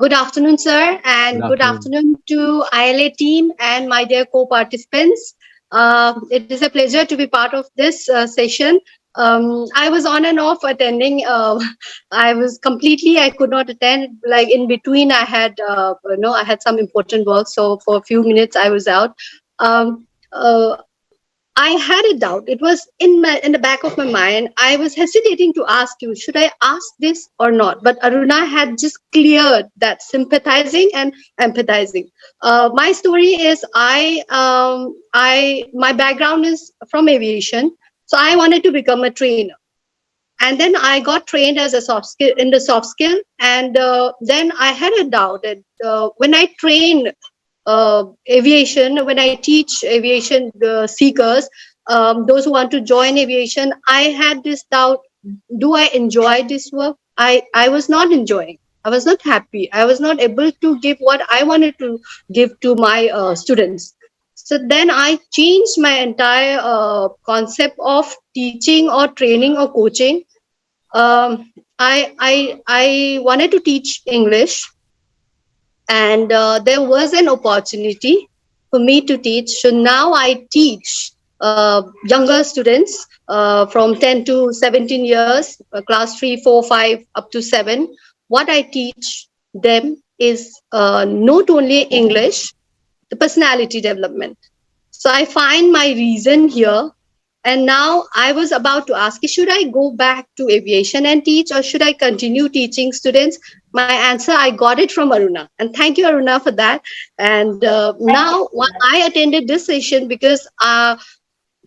Good afternoon, sir, and good afternoon to ILA team and my dear co-participants. It is a pleasure to be part of this session. I was on and off attending. I could not attend. Like in between, I had some important work. So for a few minutes, I was out. Um, uh, I had a doubt. It was in the back of my mind. I was hesitating to ask you, should I ask this or not? But Aruna had just cleared that sympathizing and empathizing. My story is my background is from aviation, so I wanted to become a trainer, and then I got trained as a soft skill, and then I had a doubt that when I train aviation, when I teach aviation seekers, those who want to join aviation, I had this doubt: do I enjoy this work? I was not enjoying. I was not happy. I was not able to give what I wanted to give to my students. So then I changed my entire concept of teaching or training or coaching. I wanted to teach English, and there was an opportunity for me to teach. So now I teach younger students from 10 to 17 years, class 3, 4, 5, up to 7. What I teach them is not only English, the personality development. So I find my reason here. And now I was about to ask, should I go back to aviation and teach, or should I continue teaching students? My answer, I got it from Aruna. And thank you, Aruna, for that. And now I attended this session because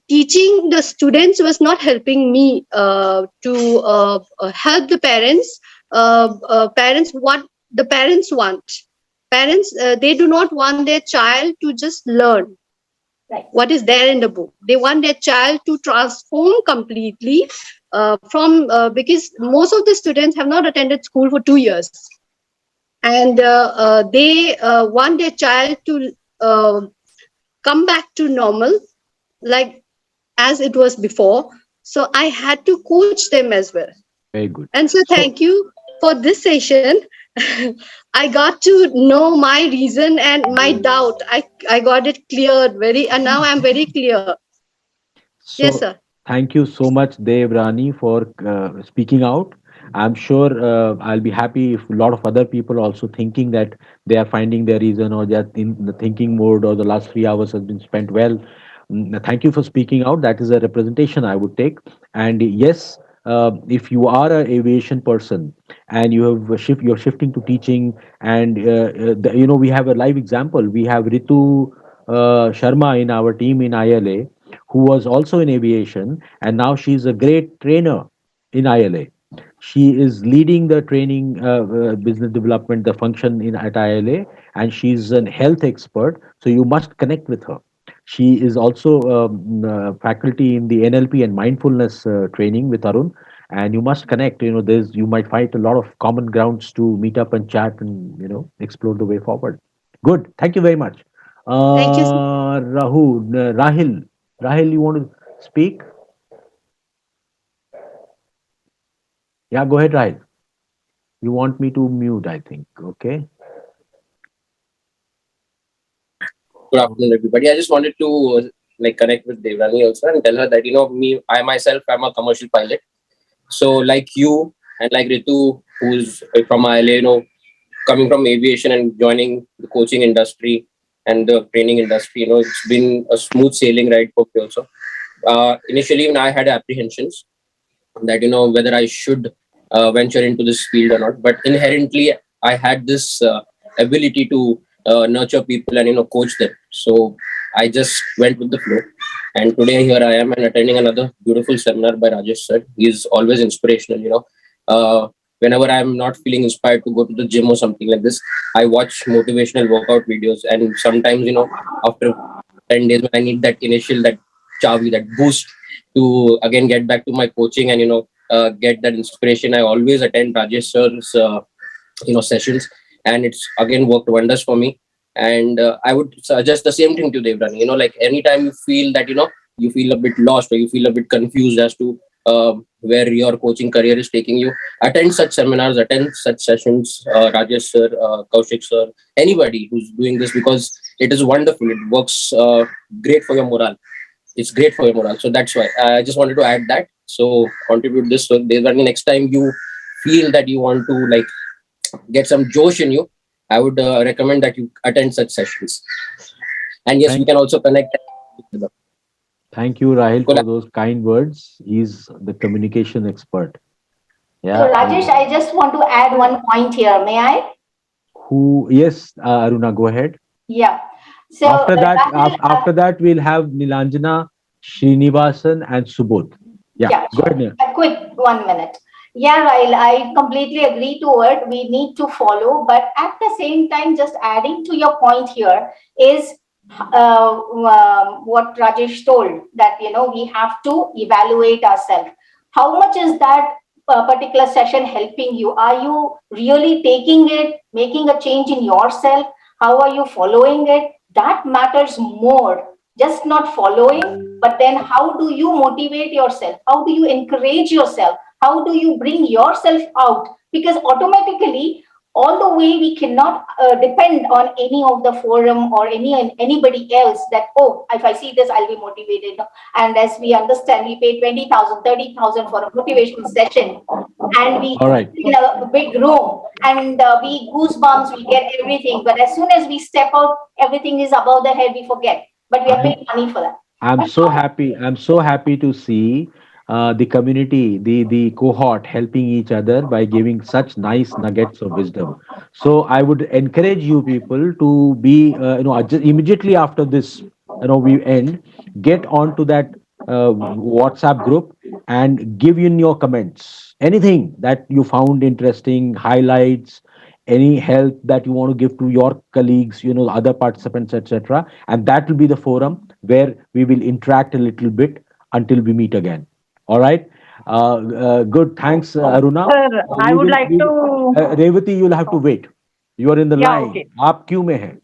teaching the students was not helping me to help the parents. What the parents want. Parents, they do not want their child to just learn what is there in the book. They want their child to transform completely because most of the students have not attended school for 2 years, and they want their child to come back to normal, like as it was before. So I had to coach them as well. Very good. And so thank you for this session. I got to know my reason and my doubt. I got it cleared and now I'm very clear. So, yes, sir. thank you so much, Dev Rani, for speaking out. I'm sure I'll be happy if a lot of other people also thinking that they are finding their reason, or they're in the thinking mode, or the last 3 hours has been spent well. Thank you for speaking out. That is a representation I would take. And yes, if you are an aviation person and you're shifting to teaching, and we have a live example. We have Ritu Sharma in our team in ILA, who was also in aviation, and now she's a great trainer in ILA. She is leading the training, business development, the function at ILA, and she's a health expert. So you must connect with her. She is also faculty in the NLP and mindfulness training with Arun, and you must connect. You might find a lot of common grounds to meet up and chat and explore the way forward. Good. Thank you very much. Thank you. Rahil, you want to speak? Yeah, go ahead, Rahil. You want me to mute, I think. Okay. Good afternoon, everybody. I just wanted to connect with Devrani also and tell her that I myself am a commercial pilot. So like you and like Ritu, who's from ILA, coming from aviation and joining the coaching industry and the training industry, it's been a smooth sailing ride for me also. Initially, when I had apprehensions that whether I should venture into this field or not, but inherently I had this ability to nurture people and coach them. So I just went with the flow, and today here I am and attending another beautiful seminar by Rajesh sir. He's always inspirational. Whenever I'm not feeling inspired to go to the gym or something like this, I watch motivational workout videos, and sometimes after 10 days when I need that chavi, that boost to again get back to my coaching and get that inspiration, I always attend Rajesh sir's sessions, and it's again worked wonders for me. And I would suggest the same thing to Devrani. Like anytime you feel that you feel a bit lost or you feel a bit confused as to where your coaching career is taking you. Attend such seminars, attend such sessions, Rajesh sir, Kaushik sir, anybody who's doing this, because it is wonderful. It works great for your morale. It's great for your morale. So that's why I just wanted to add that. So contribute this. So next time you feel that you want to like get some josh in you, I would recommend that you attend such sessions. And yes, we can also connect. Thank you, Rahil, for those kind words. He's the communication expert. So Rajesh, I just want to add one point here. May I? Yes, Aruna, go ahead. Yeah. So after that, we'll have Nilanjana, Srinivasan, and Subodh. Yeah, go ahead, Neil. A quick 1 minute. Yeah, Rahil, I completely agree to it. We need to follow, but at the same time, just adding to your point here is what Rajesh told, that we have to evaluate ourselves. How much is that particular session helping you? Are you really taking it, making a change in yourself? How are you following it? That matters more. Just not following, but then how do you motivate yourself? How do you encourage yourself? How do you bring yourself out? Because automatically, all the way we cannot depend on any of the forum or anybody else that, oh, if I see this, I'll be motivated. And as we understand, we pay 20,000, 30,000 for a motivational session, and we in a big room, and we goosebumps, we get everything. But as soon as we step out, everything is above the head, we forget. But we are paying money for that. I'm so happy. I'm so happy to see the community, the cohort helping each other by giving such nice nuggets of wisdom. So I would encourage you people to be, just immediately after this, we end, get on to that WhatsApp group and give in your comments. Anything that you found interesting, highlights, any help that you want to give to your colleagues, other participants, etc. And that will be the forum where we will interact a little bit until we meet again. All right. Good. Thanks, Aruna. Sir, I would like to. Revati, you'll have to wait. You are in the line. Okay. Aap kyun mein hai?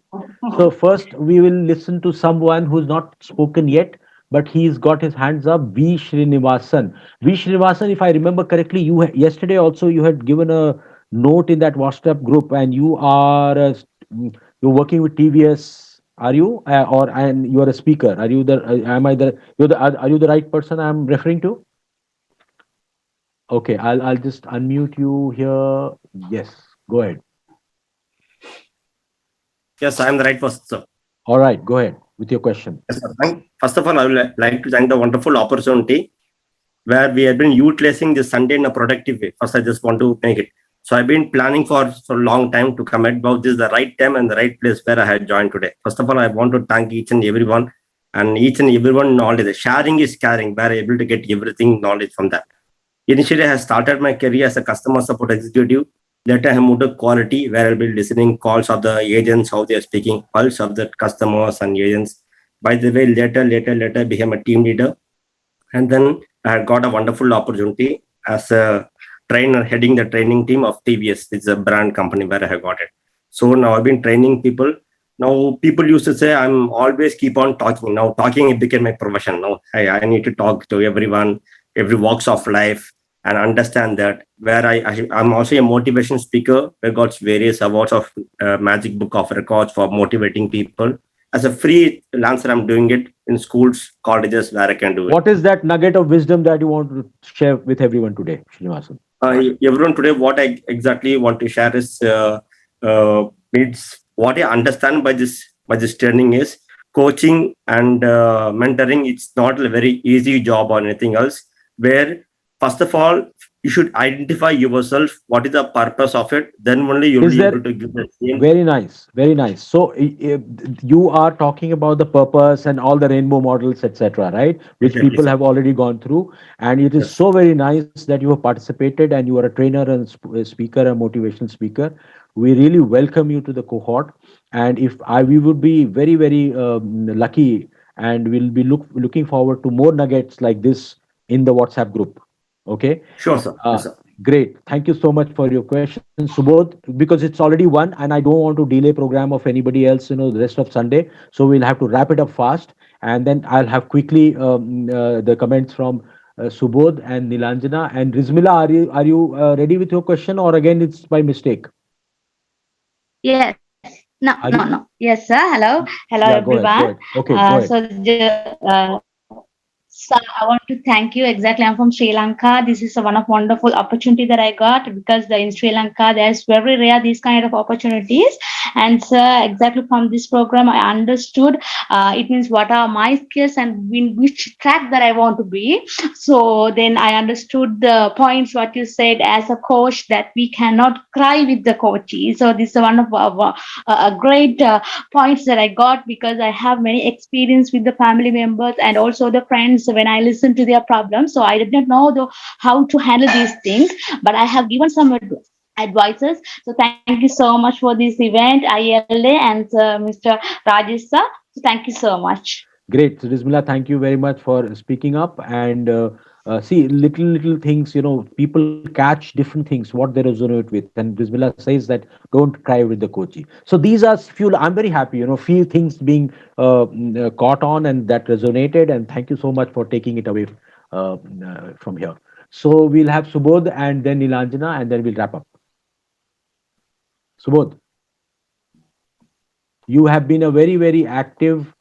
So first, we will listen to someone who's not spoken yet, but he's got his hands up. V. Srinivasan. V. Srinivasan, if I remember correctly, yesterday also you had given a note in that WhatsApp group, and you are you're working with TVS. Are you, and you are a speaker? Are you the? Am I the? Are you the right person I'm referring to? Okay, I'll just unmute you here. Yes, go ahead. Yes, I am the right person, sir. All right, go ahead with your question. Yes, sir. First of all, I would like to thank the wonderful opportunity where we have been utilizing this Sunday in a productive way. First, I just want to make it. So I've been planning for a long time to come at, but this is the right time and the right place where I had joined today. First of all, I want to thank each and everyone, and each and everyone knowledge. Sharing is caring. We are able to get everything knowledge from that. Initially, I started my career as a customer support executive. Later, I moved to quality, where I'll be listening calls of the agents, how they are speaking, pulse of the customers and agents. By the way, later, became a team leader. And then I got a wonderful opportunity as a trainer heading the training team of TVS. It's a brand company where I have got it. So now I've been training people. Now people used to say I'm always keep on talking. Now talking it became my profession. Now I need to talk to everyone, every walks of life, and understand that where I'm also a motivation speaker. I got various awards of Magic Book of Records for motivating people. As a freelancer, I'm doing it in schools, colleges where I can do it. What is that nugget of wisdom that you want to share with everyone today, Srinivasan? Everyone today, what I exactly want to share is it's what I understand by this training is coaching and mentoring. It's not a very easy job or anything else. Where first of all, you should identify yourself. What is the purpose of it? Then only you'll be able to give the same. Very nice, very nice. So you are talking about the purpose and all the rainbow models, etc., right? Which Exactly, people sir. have already gone through, and it is so very nice that you have participated and you are a trainer and a speaker, a motivational speaker. We really welcome you to the cohort, and we would be very, very lucky, and we'll be looking forward to more nuggets like this in the WhatsApp group. Okay. Sure, sir. Yes, sir. Great. Thank you so much for your question, Subodh, because it's already one and I don't want to delay program of anybody else, the rest of Sunday. So we'll have to wrap it up fast. And then I'll have quickly the comments from Subodh and Nilanjana and Rizmila. Are you ready with your question, or again it's by mistake? Yes. No, no, Are no. you? Yes, sir. Hello. Hello, Yeah, go everyone. ahead. Go ahead. Okay, go ahead. So I want to thank you. Exactly. I'm from Sri Lanka. This is a one of wonderful opportunity that I got because in Sri Lanka there's very rare these kind of opportunities. And so exactly from this program I understood it means what are my skills and in which track that I want to be. So then I understood the points what you said as a coach that we cannot cry with the coachee. So this is one of a great points that I got because I have many experience with the family members and also the friends when I listen to their problems. So I did not know how to handle these things, but I have given some advices. So thank you so much for this event, ILA and Mr. Rajesh sir. So thank you so much. Great. So, Rizmila, thank you very much for speaking up. And see, little things, people catch different things, what they resonate with. And Rizmila says that don't cry with the coachee. So these are few, I'm very happy, few things being caught on and that resonated. And thank you so much for taking it away from here. So we'll have Subodh and then Nilanjana and then we'll wrap up. Subodh, you have been a very, very active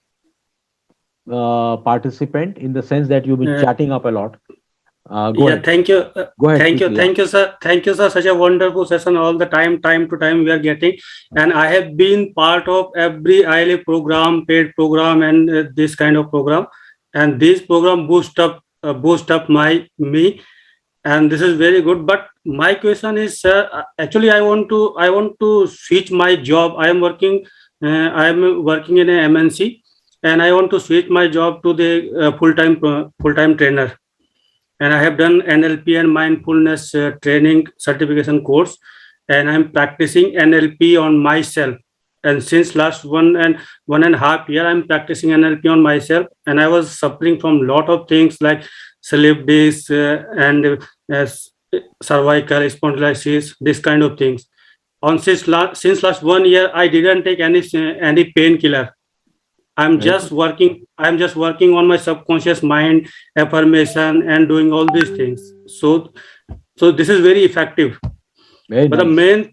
participant in the sense that you've been Uh, chatting up a lot. Go yeah, ahead. thank you. Go ahead Thank you. quickly. Yeah. Thank you, sir. Thank you, sir. Such a wonderful session all the time to time we are getting. And I have been part of every ILA program, paid program, and this kind of program. And this program boost up me. And this is very good. But my question is, actually, I want to switch my job. I am working in a MNC, and I want to switch my job to the full time trainer, and I have done NLP and mindfulness training certification course, and I'm practicing NLP on myself. And since last 1.5 year, I'm practicing NLP on myself, and I was suffering from lot of things like sleep disc and cervical spondylosis, this kind of things. Since last 1 year, I didn't take any painkiller. Very good. I'm just working on my subconscious mind, affirmation, and doing all these things. So this is very effective. Very But the nice. main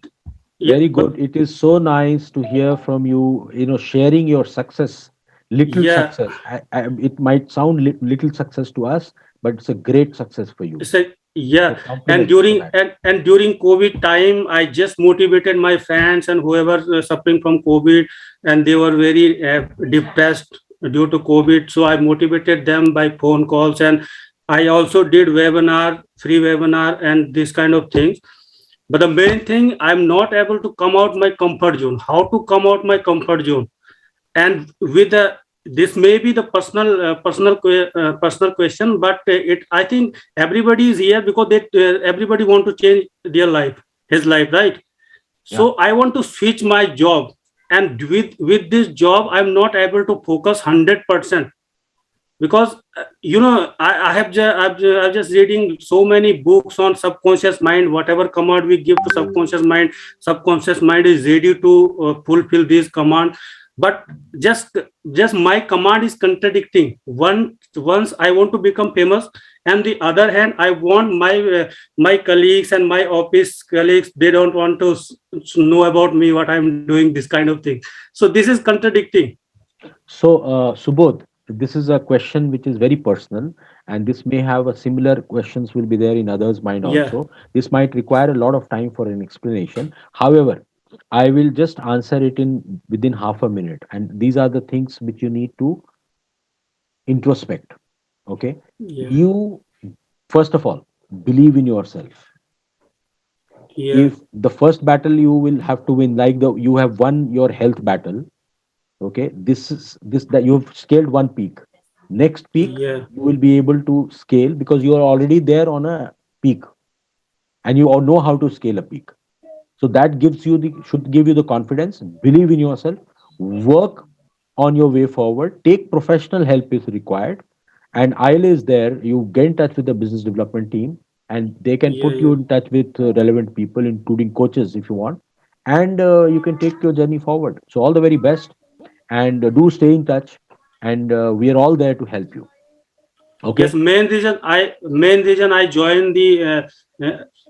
yeah, Very but good. It is so nice to hear from you, sharing your success, little yeah, success. It might sound little success to us, but it's a great success for you. it's a yeah. So And compliments for that. during COVID time, I just motivated my friends and whoever suffering from COVID, and they were very depressed due to COVID. So I motivated them by phone calls, and I also did free webinar, and this kind of things. But the main thing, I'm not able to come out my comfort zone. How to come out my comfort zone? And with the this may be the personal question, but it I think everybody is here because everybody want to change their life, his life, right? Yeah. So I want to switch my job, and with this job, I'm not able to focus 100% because I have I'm just reading so many books on subconscious mind. Whatever command we give to subconscious mind is ready to fulfill this command. But just my command is contradicting. Once I want to become famous, and the other hand I want my colleagues and my office colleagues, they don't want to know about me what I'm doing, this kind of thing. So this is contradicting. So, Subodh, this is a question which is very personal, and this may have a similar questions will be there in others' mind Yeah. also. This might require a lot of time for an explanation. However, I will just answer it in within half a minute, and these are the things which you need to introspect. Okay, Yeah. you first of all believe in yourself. Yeah. If the first battle you will have to win, like the you have won your health battle. Okay, this is this that you've scaled one peak. Next peak Yeah. you will be able to scale because you are already there on a peak, and you all know how to scale a peak. So that gives you the should give you the confidence. Believe in yourself. Work on your way forward. Take professional help if required. And ILA is there. You get in touch with the business development team, and they can Yeah. put you Yeah. in touch with relevant people, including coaches, if you want. And you can take your journey forward. So all the very best, and do stay in touch. And we are all there to help you. Okay. Yes, main reason I joined the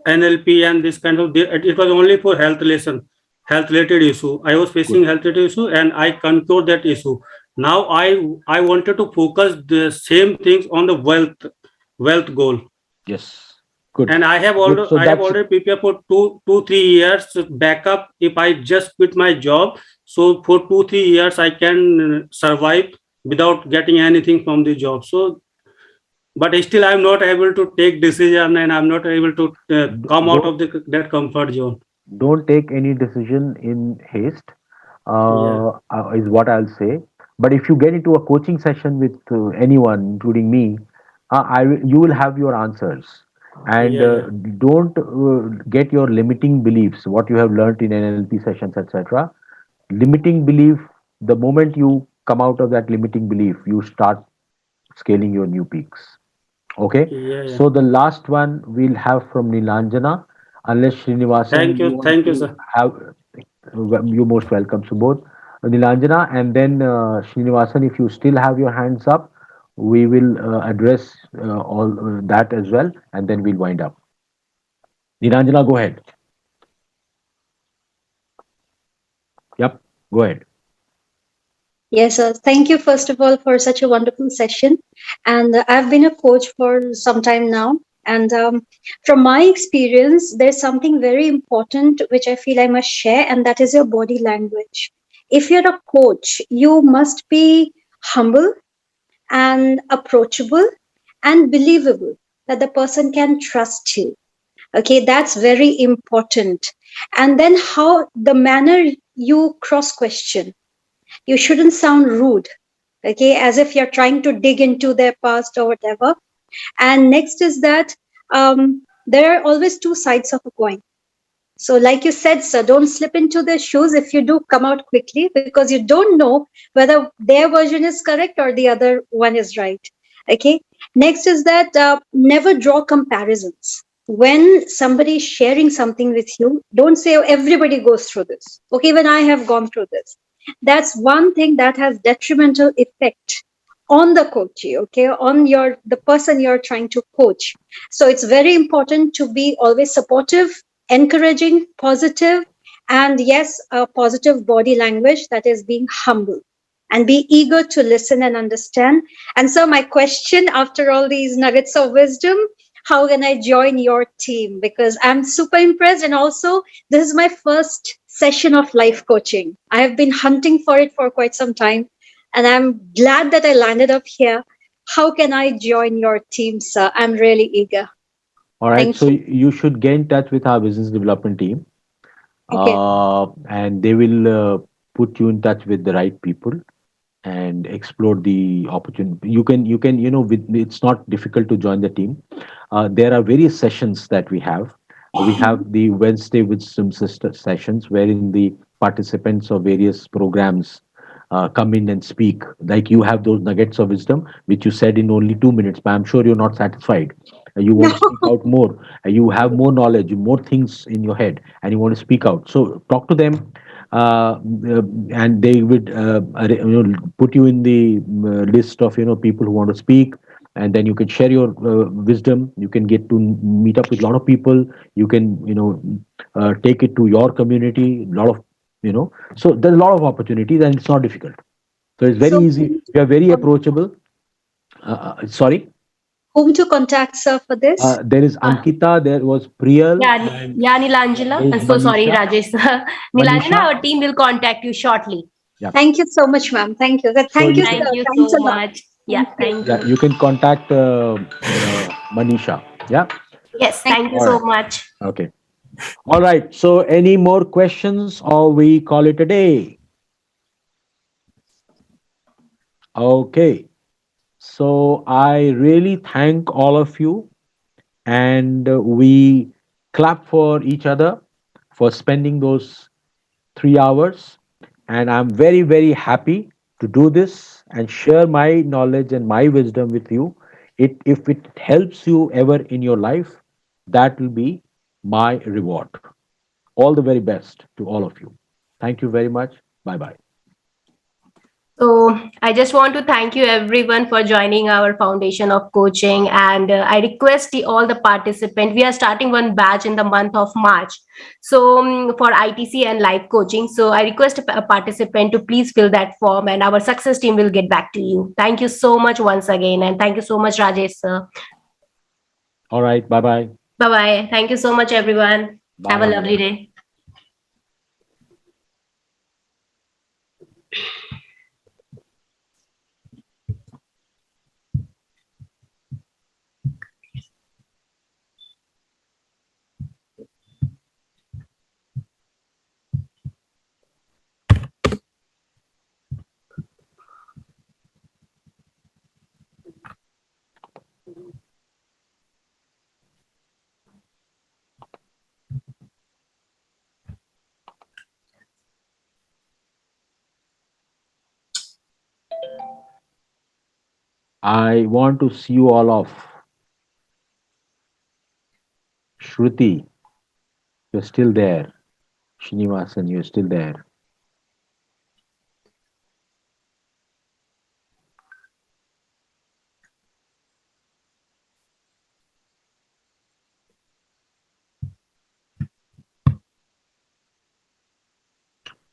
NLP and this kind of it was only for health related issue. I was facing Good. health related issue and I conquered that issue. Now I wanted to focus the same things on the wealth goal. Yes. Good. And Good. So I have that's already prepared for 3 years backup if I just quit my job. So for 2 3 years I can survive without getting anything from the job. So but still I'm not able to take decision and I'm not able to come out don't of that comfort zone. don't take any decision in haste. Yeah, Is what I'll say. But if you get into a coaching session with anyone, including me, you will have your answers. And yeah, yeah, don't get your limiting beliefs, what you have learned in NLP sessions, etc. Limiting belief, the moment you come out of that limiting belief, you start scaling your new peaks. Okay. yeah, yeah. So the last one we'll have from Nilanjana, unless Srinivasan, you want Thank you, to sir. have, you're most welcome, Subodh. Nilanjana, and then Srinivasan, if you still have your hands up, we will address all that as well, and then we'll wind up. Nilanjana, go ahead. Yep, go ahead. Yes, sir. Thank you, first of all, for such a wonderful session. And I've been a coach for some time now. And from my experience, there's something very important which I feel I must share, and that is your body language. If you're a coach, you must be humble and approachable and believable, that the person can trust you. Okay, that's very important. And then how the manner you cross question, you shouldn't sound rude, okay, as if you're trying to dig into their past or whatever. And next is that there are always two sides of a coin. So, like you said, sir, don't slip into their shoes. If you do, come out quickly, because you don't know whether their version is correct or the other one is right. Okay. Next is that never draw comparisons. When somebody is sharing something with you, don't say, oh, everybody goes through this. Okay, when I have gone through this. That's one thing that has detrimental effect on the coachee, okay, on the person you're trying to coach. So it's very important to be always supportive, encouraging, positive, and yes, a positive body language, that is being humble and be eager to listen and understand. And so, my question after all these nuggets of wisdom, how can I join your team? Because I'm super impressed. And also, this is my first session of life coaching. I have been hunting for it for quite some time. And I'm glad that I landed up here. How can I join your team, sir? I'm really eager. All right. Thank So you. you should get in touch with our business development team, Okay. and they will put you in touch with the right people and explore the opportunity. You can it's not difficult to join the team. There are various sessions that we have. We have the Wednesday wisdom sister sessions wherein the participants of various programs come in and speak, like you have those nuggets of wisdom which you said in only 2 minutes, but I'm sure you're not satisfied. You want to speak out more. You have more knowledge, more things in your head, and you want to speak out. So talk to them, and they would put you in the list of people who want to speak, and then you can share your wisdom. You can get to meet up with a lot of people. You can take it to your community. A lot of so there's a lot of opportunities, and it's not difficult. So it's very So, easy. We are very approachable. Sorry. whom to contact, sir, for this? There is Ankita, there was Priyal, Yeah, and yeah, Nilanjana. there is I'm so sorry, Manisha. Rajesh. Nilanjana, Manisha, our team will contact you shortly. yeah. Thank you so much, ma'am. Thank you. So Thank you, you sir. can, Thank you Thanks so a lot. much. Yeah, Thank you. thank yeah, you. you can contact Manisha. Yeah. Yes, Thank thank you All so right. much. Okay. All right. So any more questions, or we call it a day? Okay. So I really thank all of you, and we clap for each other for spending those 3 hours. And I'm very, very happy to do this and share my knowledge and my wisdom with you. If it helps you ever in your life, that will be my reward. All the very best to all of you. Thank you very much. Bye bye. So I just want to thank you everyone for joining our foundation of coaching, and I request all the participants. We are starting one batch in the month of March, so for ITC and life coaching. So I request a participant to please fill that form, and our success team will get back to you. Thank you so much once again, and thank you so much, Rajesh sir. All right. Bye bye. Bye bye. Thank you so much, everyone. Bye, Have a lovely everyone. day. I want to see you all off. Shruti, you're still there. Srinivasan, you're still there.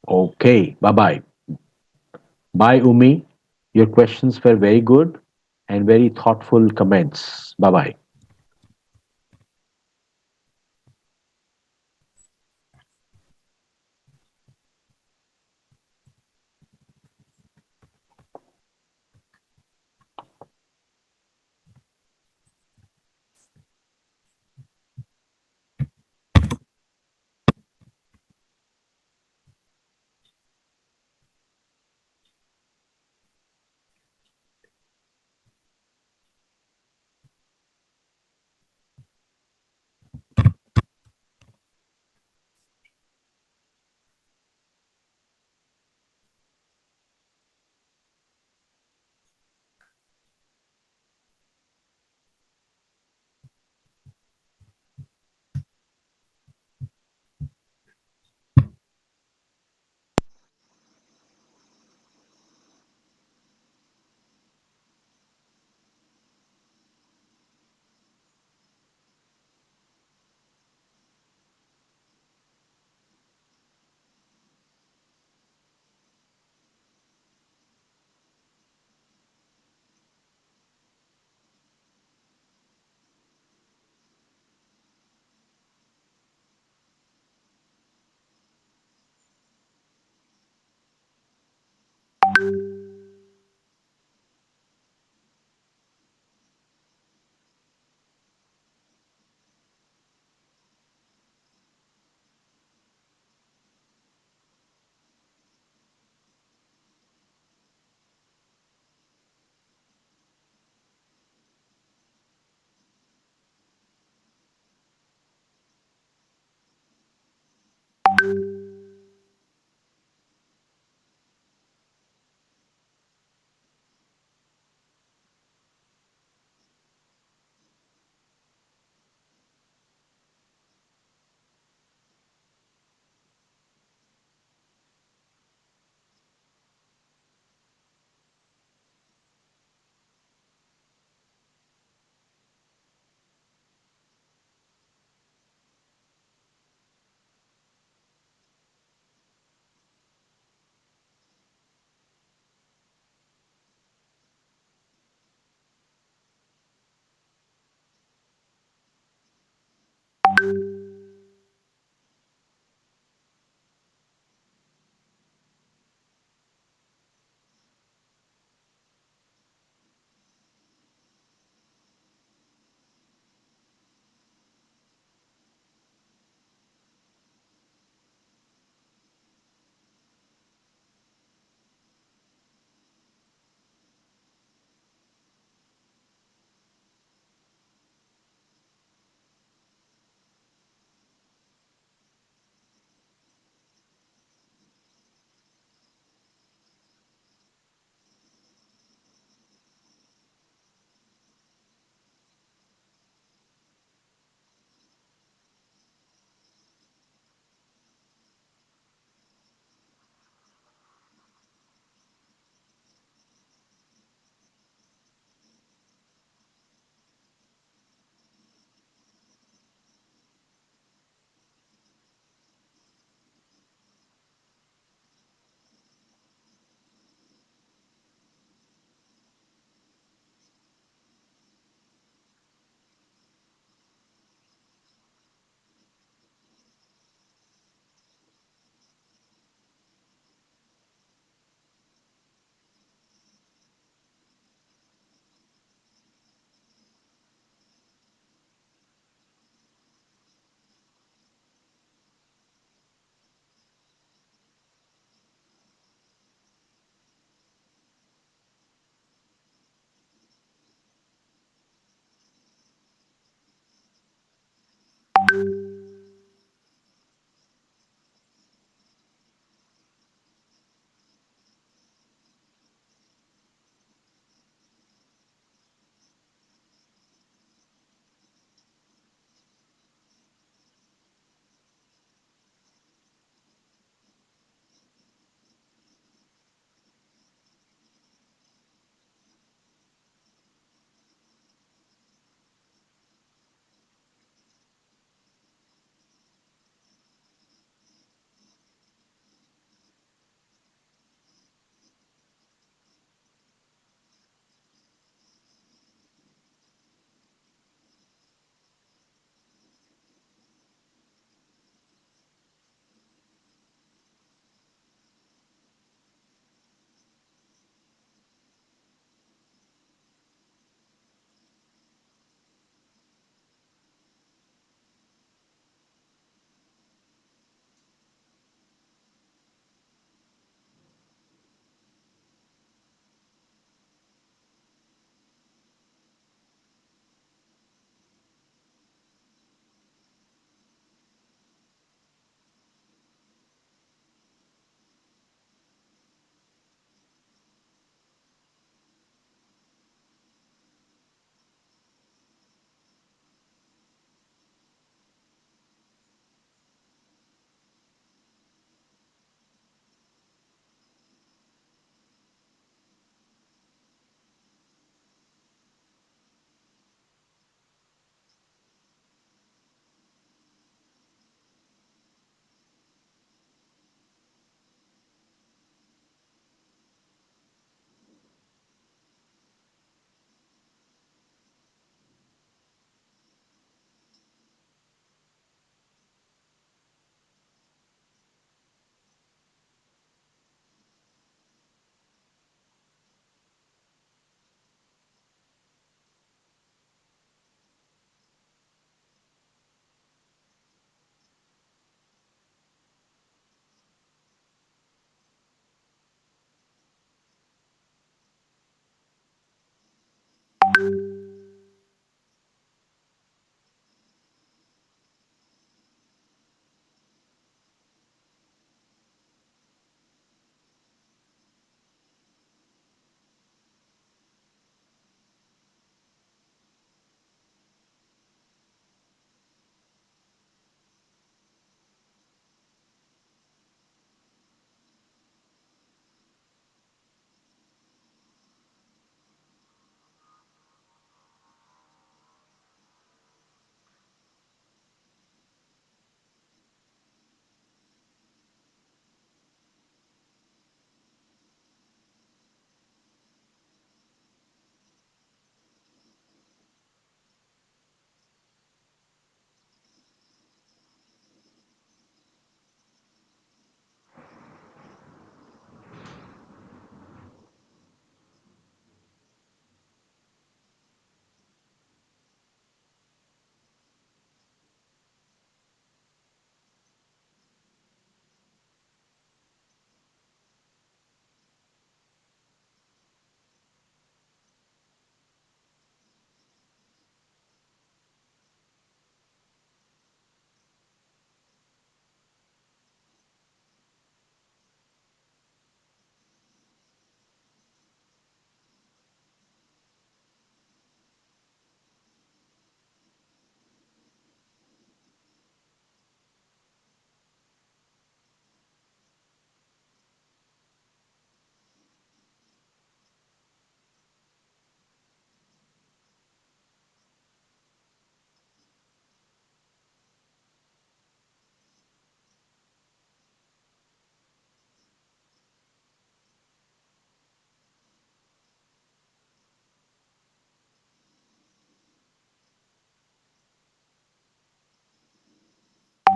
Okay. Bye bye. Bye, Umi. Your questions were very good and very thoughtful comments. Bye bye.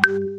you.